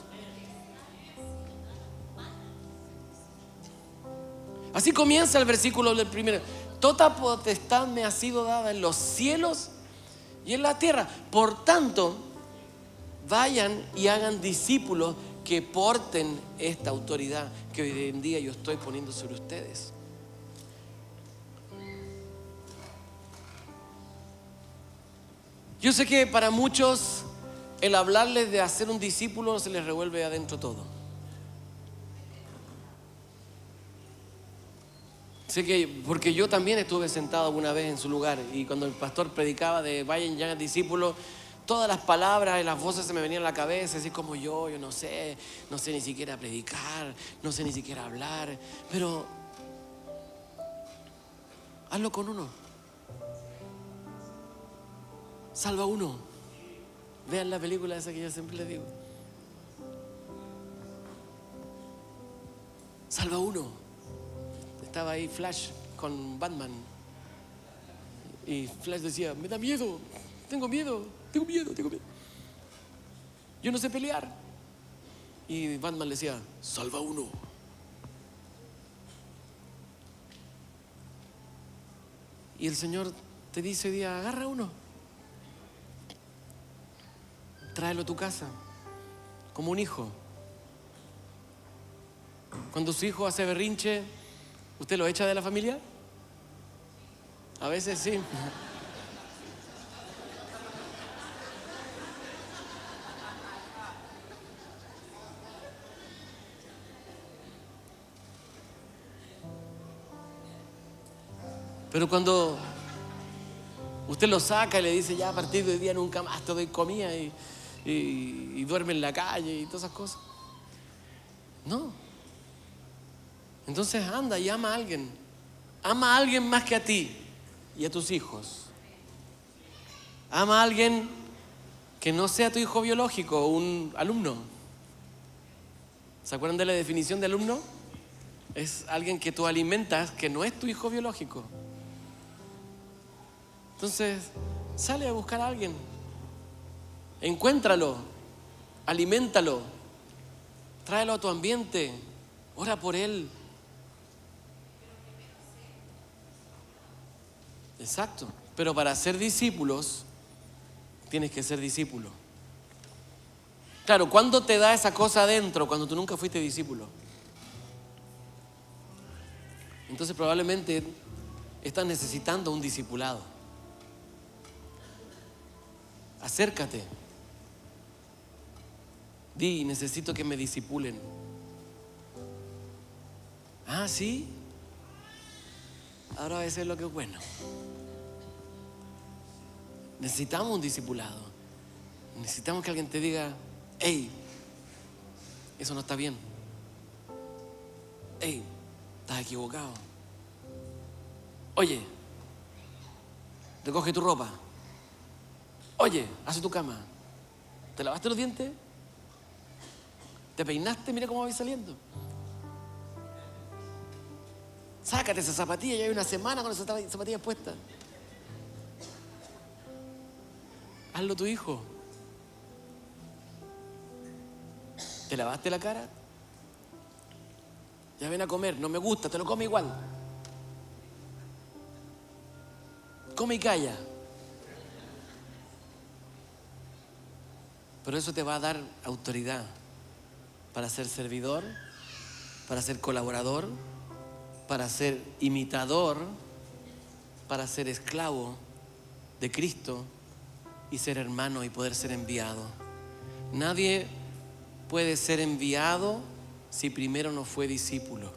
Así comienza el versículo del primero. Toda potestad me ha sido dada en los cielos y en la tierra. Por tanto, vayan y hagan discípulos que porten esta autoridad que hoy en día yo estoy poniendo sobre ustedes. Yo sé que para muchos el hablarles de hacer un discípulo se les revuelve adentro todo. Sé que, porque yo también estuve sentado alguna vez en su lugar y cuando el pastor predicaba de vayan y hagan discípulos, todas las palabras y las voces se me venían a la cabeza, así como yo no sé ni siquiera predicar, no sé ni siquiera hablar, pero hazlo con uno. Salva uno. Vean la película esa que yo siempre les digo. Salva uno. Estaba ahí Flash con Batman y Flash decía, me da miedo, tengo miedo. Yo no sé pelear. Y Batman le decía, salva uno. Y el Señor te dice hoy día, agarra uno, tráelo a tu casa como un hijo. Cuando su hijo hace berrinche, ¿usted lo echa de la familia? A veces sí. Pero cuando usted lo saca y le dice, ya a partir de hoy día nunca más te doy comida y duerme en la calle y todas esas cosas. No. Entonces anda y ama a alguien. Ama a alguien más que a ti y a tus hijos. Ama a alguien que no sea tu hijo biológico, un alumno. ¿Se acuerdan de la definición de alumno? Es alguien que tú alimentas que no es tu hijo biológico. Entonces, sale a buscar a alguien. Encuéntralo, aliméntalo, tráelo a tu ambiente, ora por él. Exacto. Pero para ser discípulos, tienes que ser discípulo. Claro, ¿cuándo te da esa cosa adentro? Cuando tú nunca fuiste discípulo. Entonces probablemente estás necesitando un discipulado. Acércate. Di, necesito que me discipulen. Ah, ¿sí? Ahora eso es lo que es bueno. Necesitamos un discipulado. Necesitamos que alguien te diga, hey, eso no está bien. Hey, estás equivocado. Oye, recoge tu ropa. Oye, hace tu cama. ¿Te lavaste los dientes? ¿Te peinaste? Mira cómo vais saliendo. Sácate esa zapatilla, ya hay una semana con esa zapatilla puesta. Hazlo tu hijo. ¿Te lavaste la cara? Ya ven a comer, no me gusta, te lo come igual. Come y calla. Pero eso te va a dar autoridad para ser servidor, para ser colaborador, para ser imitador, para ser esclavo de Cristo y ser hermano y poder ser enviado. Nadie puede ser enviado si primero no fue discípulo.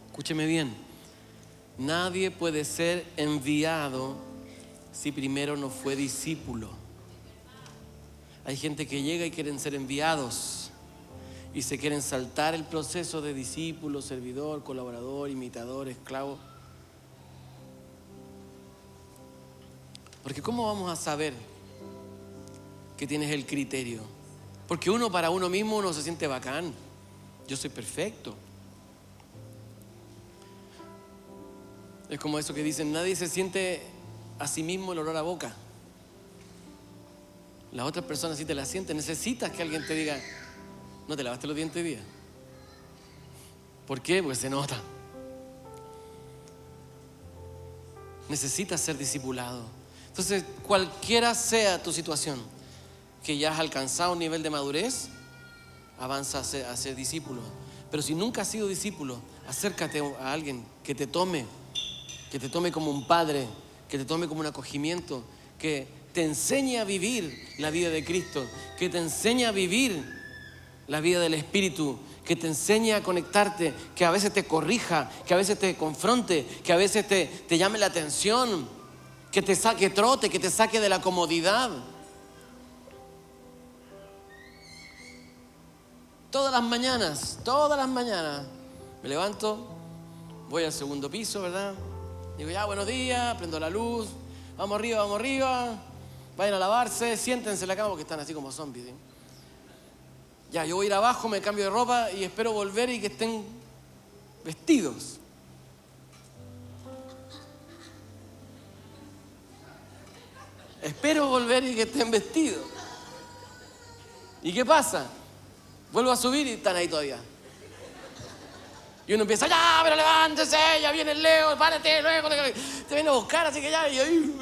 Escúcheme bien. Nadie puede ser enviado si primero no fue discípulo. Hay gente que llega y quieren ser enviados y se quieren saltar el proceso de discípulo, servidor, colaborador, imitador, esclavo. Porque ¿cómo vamos a saber que tienes el criterio? Porque uno para uno mismo uno se siente bacán. Yo soy perfecto. Es como eso que dicen, nadie se siente a sí mismo el olor a boca. Las otras personas sí te la sienten. Necesitas que alguien te diga, no te lavaste los dientes hoy día. ¿Por qué? Porque se nota. Necesitas ser discipulado. Entonces, cualquiera sea tu situación, que ya has alcanzado un nivel de madurez, avanza a ser discípulo. Pero si nunca has sido discípulo, acércate a alguien que te tome como un padre, que te tome como un acogimiento, que te enseñe a vivir la vida de Cristo, que te enseñe a vivir la vida del Espíritu, que te enseñe a conectarte, que a veces te corrija, que a veces te confronte, que a veces te llame la atención, que te saque trote, que te saque de la comodidad. Todas las mañanas, me levanto, voy al segundo piso, ¿verdad? Digo, ya, buenos días, prendo la luz, vamos arriba, vayan a lavarse, siéntense en la cama porque están así como zombies, ¿sí? Ya, yo voy a ir abajo, me cambio de ropa y espero volver y que estén vestidos. Espero volver y que estén vestidos. ¿Y qué pasa? Vuelvo a subir y están ahí todavía. Y uno empieza, ya, pero levántese, ya viene el Leo, párate, luego te viene a buscar, así que ya. Y ahí.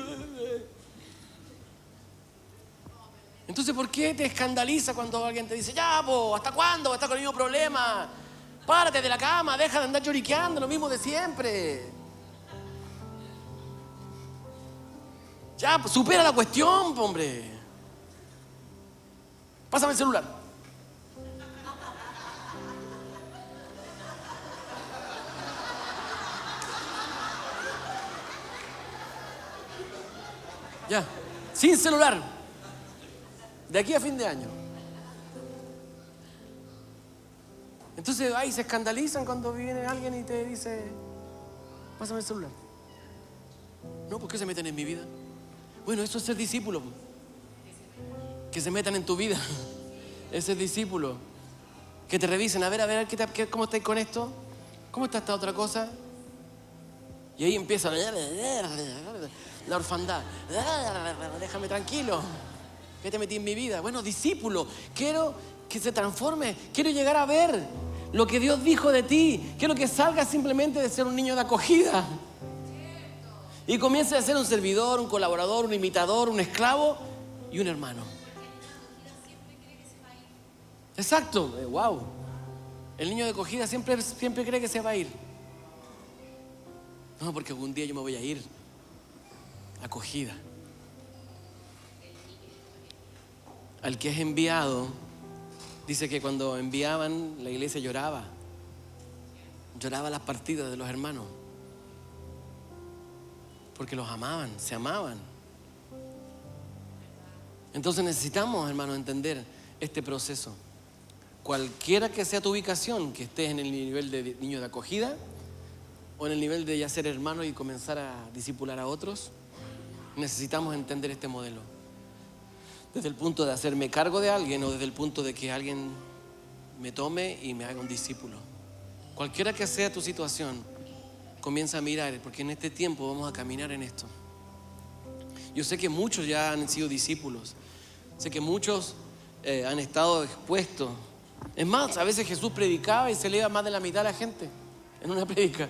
Entonces, ¿por qué te escandaliza cuando alguien te dice, ya, po, ¿hasta cuándo vas a estar con el mismo problema? Párate de la cama, deja de andar lloriqueando, lo mismo de siempre. Ya, pues, supera la cuestión, hombre. Pásame el celular. Ya, sin celular. De aquí a fin de año. Entonces, ahí se escandalizan cuando viene alguien y te dice, pásame el celular. No, ¿por qué se meten en mi vida? Bueno, eso es ser discípulo. Que se metan en tu vida. Ese es discípulo. Que te revisen, a ver, ¿cómo estáis con esto? ¿Cómo está esta otra cosa? Y ahí empieza la orfandad. Déjame tranquilo. ¿Qué te metí en mi vida? Bueno, discípulo, quiero que se transforme. Quiero llegar a ver lo que Dios dijo de ti. Quiero que salgas simplemente de ser un niño de acogida y comience a ser un servidor, un colaborador, un imitador, un esclavo y un hermano. Exacto, wow. El niño de acogida siempre cree que se va a ir. No, porque algún día yo me voy a ir. Acogida. Al que es enviado, dice que cuando enviaban, la iglesia lloraba. Lloraba las partidas de los hermanos. Porque los amaban, se amaban. Entonces necesitamos, hermanos, entender este proceso. Cualquiera que sea tu ubicación, que estés en el nivel de niño de acogida o en el nivel de ya ser hermano y comenzar a discipular a otros, necesitamos entender este modelo. Desde el punto de hacerme cargo de alguien o desde el punto de que alguien me tome y me haga un discípulo. Cualquiera que sea tu situación, comienza a mirar, porque en este tiempo vamos a caminar en esto. Yo sé que muchos ya han sido discípulos. Sé que muchos han estado expuestos. Es más, a veces Jesús predicaba y se le iba más de la mitad a la gente en una predica.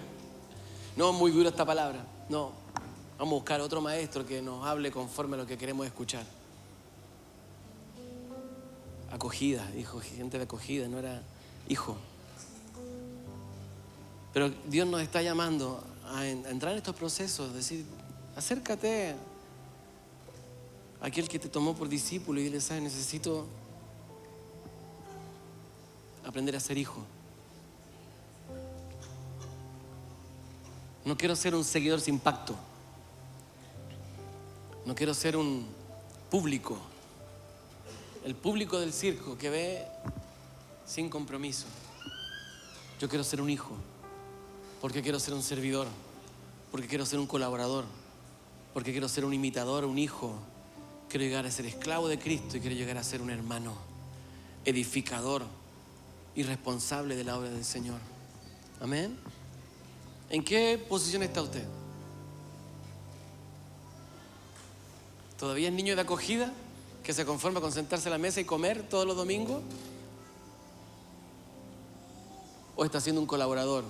No, muy dura esta palabra. No, vamos a buscar otro maestro que nos hable conforme a lo que queremos escuchar. Acogida, hijo, gente de acogida, no era hijo. Pero Dios nos está llamando a entrar en estos procesos, decir, acércate a aquel que te tomó por discípulo y dile, ¿sabes? Necesito aprender a ser hijo. No quiero ser un seguidor sin pacto. No quiero ser un público. El público del circo que ve sin compromiso. Yo quiero ser un hijo. Porque quiero ser un servidor. Porque quiero ser un colaborador. Porque quiero ser un imitador, un hijo. Quiero llegar a ser esclavo de Cristo y quiero llegar a ser un hermano edificador y responsable de la obra del Señor. Amén. ¿En qué posición está usted? ¿Todavía es niño de acogida que se conforma con sentarse a la mesa y comer todos los domingos? ¿O está siendo un colaborador?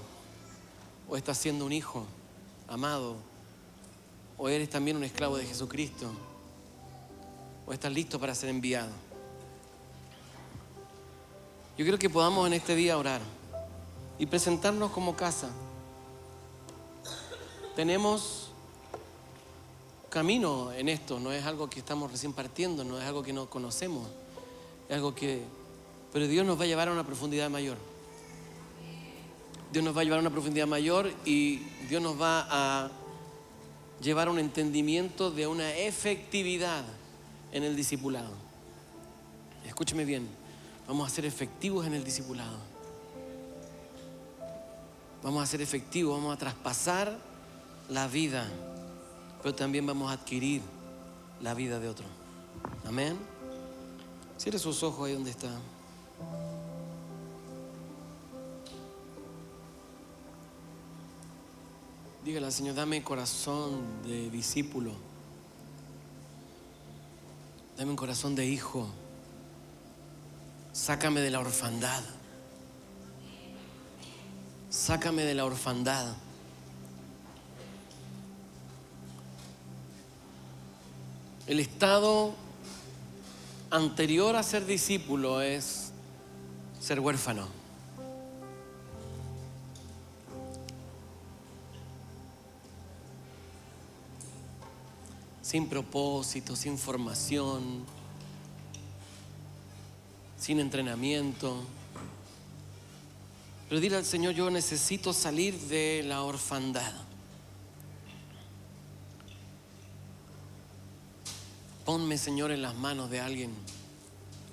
¿O está siendo un hijo amado? ¿O eres también un esclavo de Jesucristo? ¿O estás listo para ser enviado? Yo quiero que podamos en este día orar y presentarnos como casa. Tenemos camino en esto, no es algo que estamos recién partiendo, no es algo que no conocemos, es algo que... Pero Dios nos va a llevar a una profundidad mayor. Dios nos va a llevar a una profundidad mayor y Dios nos va a llevar a un entendimiento de una efectividad en el discipulado. Escúcheme bien, vamos a ser efectivos en el discipulado. Vamos a ser efectivos, vamos a traspasar la vida, pero también vamos a adquirir la vida de otro. Amén. Cierre sus ojos ahí donde está. Dígale al Señor, dame corazón de discípulo. Dame un corazón de hijo. Sácame de la orfandad. Sácame de la orfandad. El estado anterior a ser discípulo es ser huérfano. Sin propósito, sin formación, sin entrenamiento. Pero dile al Señor, yo necesito salir de la orfandad. Ponme, Señor, en las manos de alguien,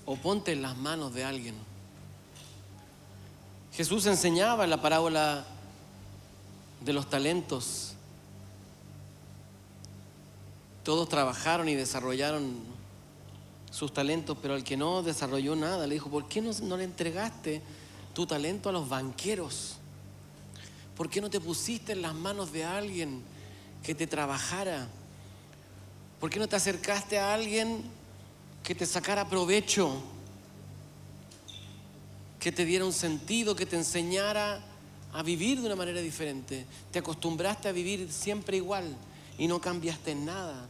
o ponte en las manos de alguien. Jesús enseñaba en la parábola de los talentos. Todos trabajaron y desarrollaron sus talentos, pero al que no desarrolló nada le dijo: ¿por qué no le entregaste tu talento a los banqueros? ¿Por qué no te pusiste en las manos de alguien que te trabajara? ¿Por qué no te acercaste a alguien que te sacara provecho, que te diera un sentido, que te enseñara a vivir de una manera diferente? Te acostumbraste a vivir siempre igual y no cambiaste en nada.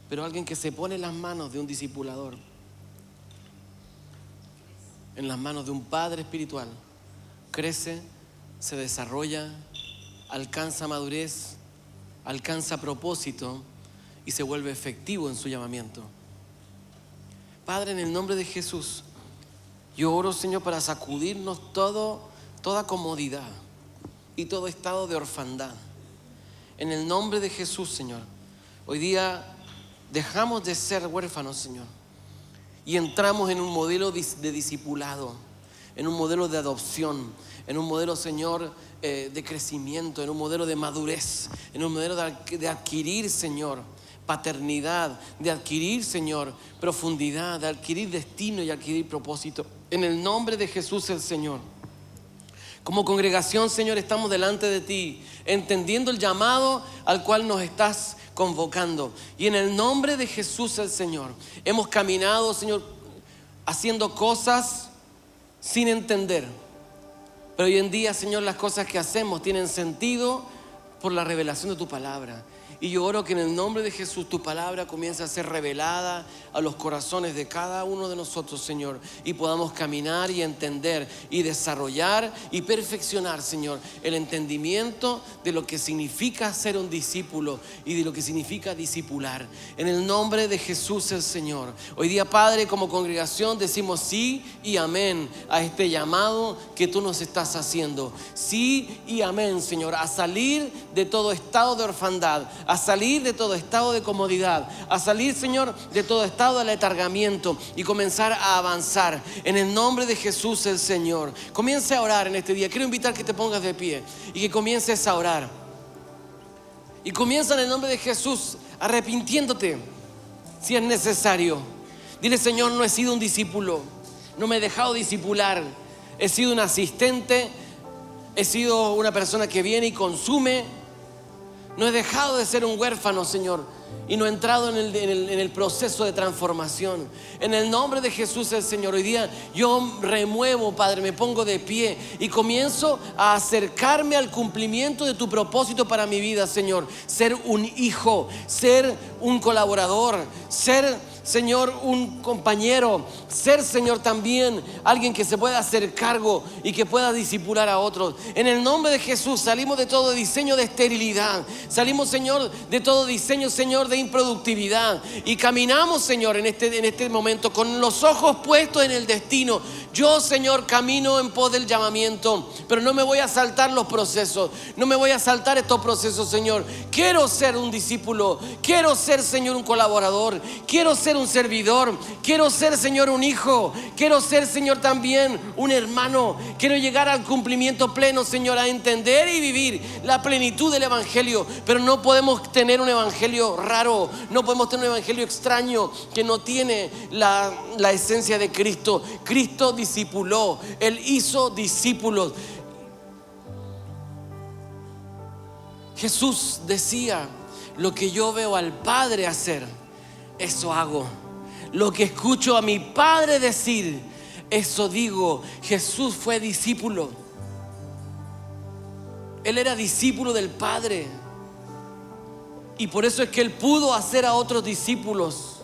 Pero alguien que se pone en las manos de un discipulador, en las manos de un padre espiritual, crece, se desarrolla, alcanza madurez, alcanza propósito y se vuelve efectivo en su llamamiento. Padre, en el nombre de Jesús, yo oro, Señor, para sacudirnos toda comodidad y todo estado de orfandad. En el nombre de Jesús, Señor, hoy día dejamos de ser huérfanos, Señor, y entramos en un modelo de discipulado, en un modelo de adopción, en un modelo, Señor, de crecimiento, en un modelo de madurez, en un modelo de adquirir, Señor, paternidad, de adquirir, Señor, profundidad, de adquirir destino y adquirir propósito. En el nombre de Jesús el Señor. Como congregación, Señor, estamos delante de ti, entendiendo el llamado al cual nos estás convocando. Y en el nombre de Jesús el Señor, hemos caminado, Señor, haciendo cosas sin entender. Pero hoy en día, Señor, las cosas que hacemos tienen sentido por la revelación de tu palabra. Y yo oro que en el nombre de Jesús tu palabra comience a ser revelada a los corazones de cada uno de nosotros, Señor, y podamos caminar y entender y desarrollar y perfeccionar, Señor, el entendimiento de lo que significa ser un discípulo y de lo que significa discipular. En el nombre de Jesús el Señor. Hoy día, Padre, como congregación decimos sí y amén a este llamado que tú nos estás haciendo. Sí y amén, Señor, a salir de todo estado de orfandad, a salir de todo estado de comodidad, a salir, Señor, de todo estado de letargamiento y comenzar a avanzar. En el nombre de Jesús el Señor. Comience a orar en este día. Quiero invitar que te pongas de pie y que comiences a orar. Y comienza en el nombre de Jesús, arrepintiéndote si es necesario. Dile: Señor, no he sido un discípulo, no me he dejado discipular, he sido un asistente, he sido una persona que viene y consume. No he dejado de ser un huérfano, Señor, y no he entrado en el proceso de transformación. En el nombre de Jesús el Señor, hoy día yo remuevo, Padre, me pongo de pie y comienzo a acercarme al cumplimiento de tu propósito para mi vida, Señor. Ser un hijo, ser un colaborador, ser, Señor, un compañero, ser, Señor, también alguien que se pueda hacer cargo y que pueda discipular a otros. En el nombre de Jesús salimos de todo diseño de esterilidad, salimos, Señor, de todo diseño, Señor, de improductividad, y caminamos, Señor, en este momento con los ojos puestos en el destino. Yo, Señor, camino en pos del llamamiento, pero no me voy a saltar los procesos, no me voy a saltar estos procesos, Señor. Quiero ser un discípulo, quiero ser, Señor, un colaborador, quiero ser un servidor, quiero ser, Señor, un hijo, quiero ser, Señor, también un hermano. Quiero llegar al cumplimiento pleno, Señor, a entender y vivir la plenitud del evangelio. Pero no podemos tener un evangelio raro, no podemos tener un evangelio extraño que no tiene la esencia de Cristo. Cristo discipuló, Él hizo discípulos. Jesús decía: lo que yo veo al Padre hacer, eso hago. Lo que escucho a mi Padre decir, eso digo. Jesús fue discípulo. Él era discípulo del Padre. Y por eso es que Él pudo hacer a otros discípulos.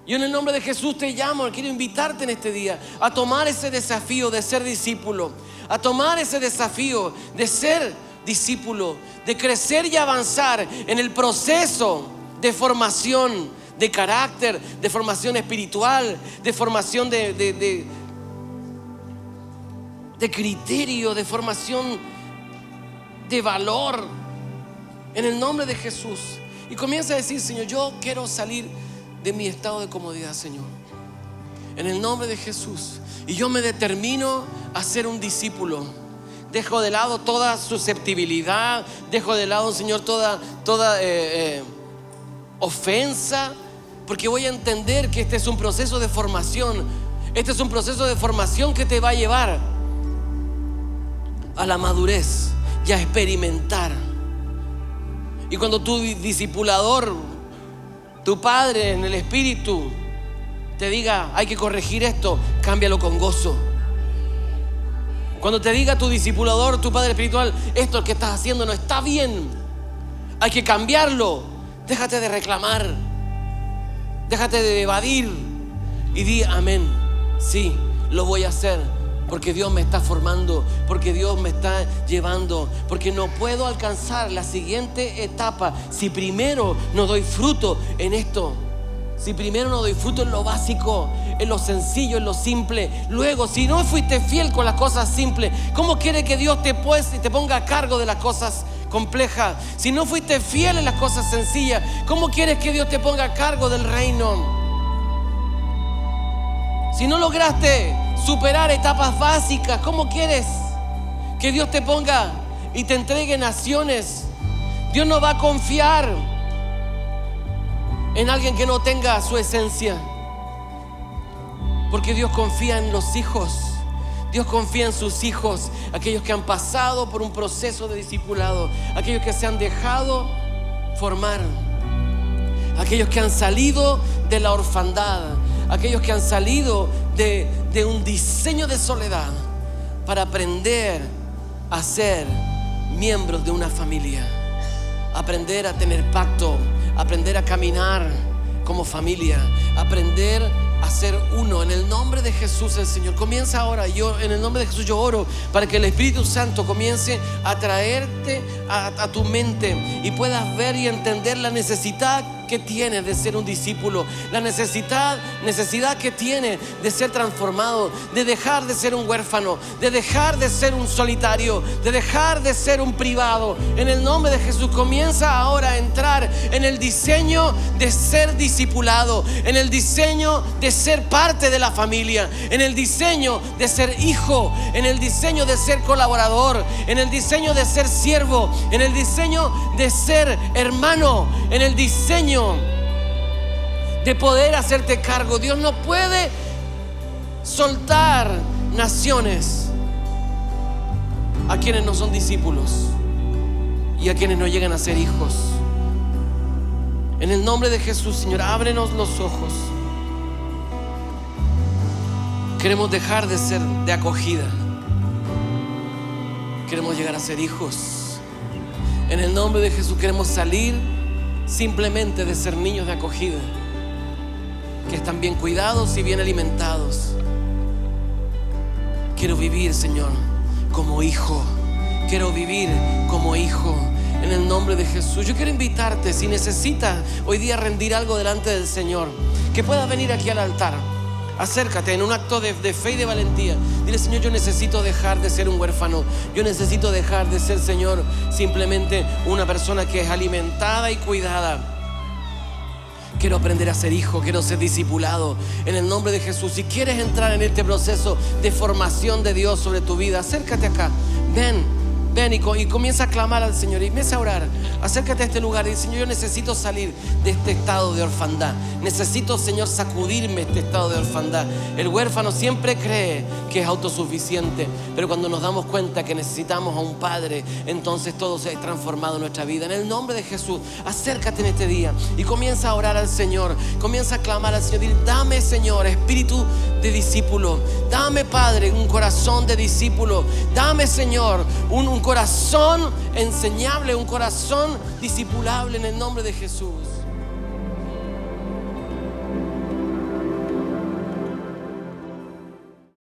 Yo en el nombre de Jesús te llamo, quiero invitarte en este día a tomar ese desafío de ser discípulo, a tomar ese desafío de ser discípulo, de crecer y avanzar en el proceso de formación de carácter, de formación espiritual, de formación de criterio, de formación de valor, en el nombre de Jesús. Y comienza a decir: Señor, yo quiero salir de mi estado de comodidad, Señor, en el nombre de Jesús. Y yo me determino a ser un discípulo. Dejo de lado toda susceptibilidad, dejo de lado, Señor, toda ofensa, porque voy a entender que este es un proceso de formación. Este es un proceso de formación que te va a llevar a la madurez y a experimentar. Y cuando tu discipulador, tu padre en el espíritu, te diga: hay que corregir esto, cámbialo con gozo. Cuando te diga tu discipulador, tu padre espiritual: esto que estás haciendo no está bien, hay que cambiarlo, déjate de reclamar, déjate de evadir y di: amén, sí, lo voy a hacer, porque Dios me está formando, porque Dios me está llevando, porque no puedo alcanzar la siguiente etapa si primero no doy fruto en esto. Si primero no doy fruto en lo básico, en lo sencillo, en lo simple. Luego, si no fuiste fiel con las cosas simples, ¿cómo quiere que Dios te ponga a cargo de las cosas complejas? Si no fuiste fiel en las cosas sencillas, ¿cómo quieres que Dios te ponga a cargo del reino? Si no lograste superar etapas básicas, ¿cómo quieres que Dios te ponga y te entregue naciones? Dios no va a confiar en alguien que no tenga su esencia, porque Dios confía en los hijos. Dios confía en sus hijos, aquellos que han pasado por un proceso de discipulado, aquellos que se han dejado formar, aquellos que han salido de la orfandad, aquellos que han salido de un diseño de soledad para aprender a ser miembros de una familia, aprender a tener pacto, aprender a caminar como familia, aprender a ser uno. En el nombre de Jesús el Señor comienza ahora. Yo en el nombre de Jesús yo oro para que el Espíritu Santo comience a traerte a tu mente y puedas ver y entender la necesidad que tienes de ser un discípulo, la necesidad que tienes de ser transformado, de dejar de ser un huérfano, de dejar de ser un solitario, de dejar de ser un privado. En el nombre de Jesús comienza ahora a entrar en el diseño de ser discipulado, en el diseño de ser parte de la familia, en el diseño de ser hijo, en el diseño de ser colaborador, en el diseño de ser siervo, en el diseño de ser hermano, en el diseño de poder hacerte cargo. Dios no puede soltar naciones a quienes no son discípulos y a quienes no llegan a ser hijos. En el nombre de Jesús, Señor, ábrenos los ojos. Queremos dejar de ser de acogida, queremos llegar a ser hijos. En el nombre de Jesús queremos salir simplemente de ser niños de acogida, que están bien cuidados y bien alimentados. Quiero vivir, Señor, como hijo. Quiero vivir como hijo. En el nombre de Jesús. Yo quiero invitarte, si necesitas hoy día rendir algo delante del Señor, que puedas venir aquí al altar. Acércate en un acto de fe y de valentía. Dile: Señor, yo necesito dejar de ser un huérfano. Yo necesito dejar de ser, Señor, simplemente una persona que es alimentada y cuidada. Quiero aprender a ser hijo, quiero ser discipulado en el nombre de Jesús. Si quieres entrar en este proceso de formación de Dios sobre tu vida, acércate acá. Ven y comienza a clamar al Señor y empieza a orar. Acércate a este lugar y dice: Señor, yo necesito salir de este estado de orfandad. Necesito, Señor, sacudirme este estado de orfandad. El huérfano siempre cree que es autosuficiente, pero cuando nos damos cuenta que necesitamos a un padre, entonces todo se ha transformado en nuestra vida. En el nombre de Jesús, acércate en este día y comienza a orar al Señor. Comienza a clamar al Señor. Dile: dame, Señor, espíritu de discípulo. Dame, Padre, un corazón de discípulo. Dame, Señor, un corazón enseñable, un corazón discipulable en el nombre de Jesús.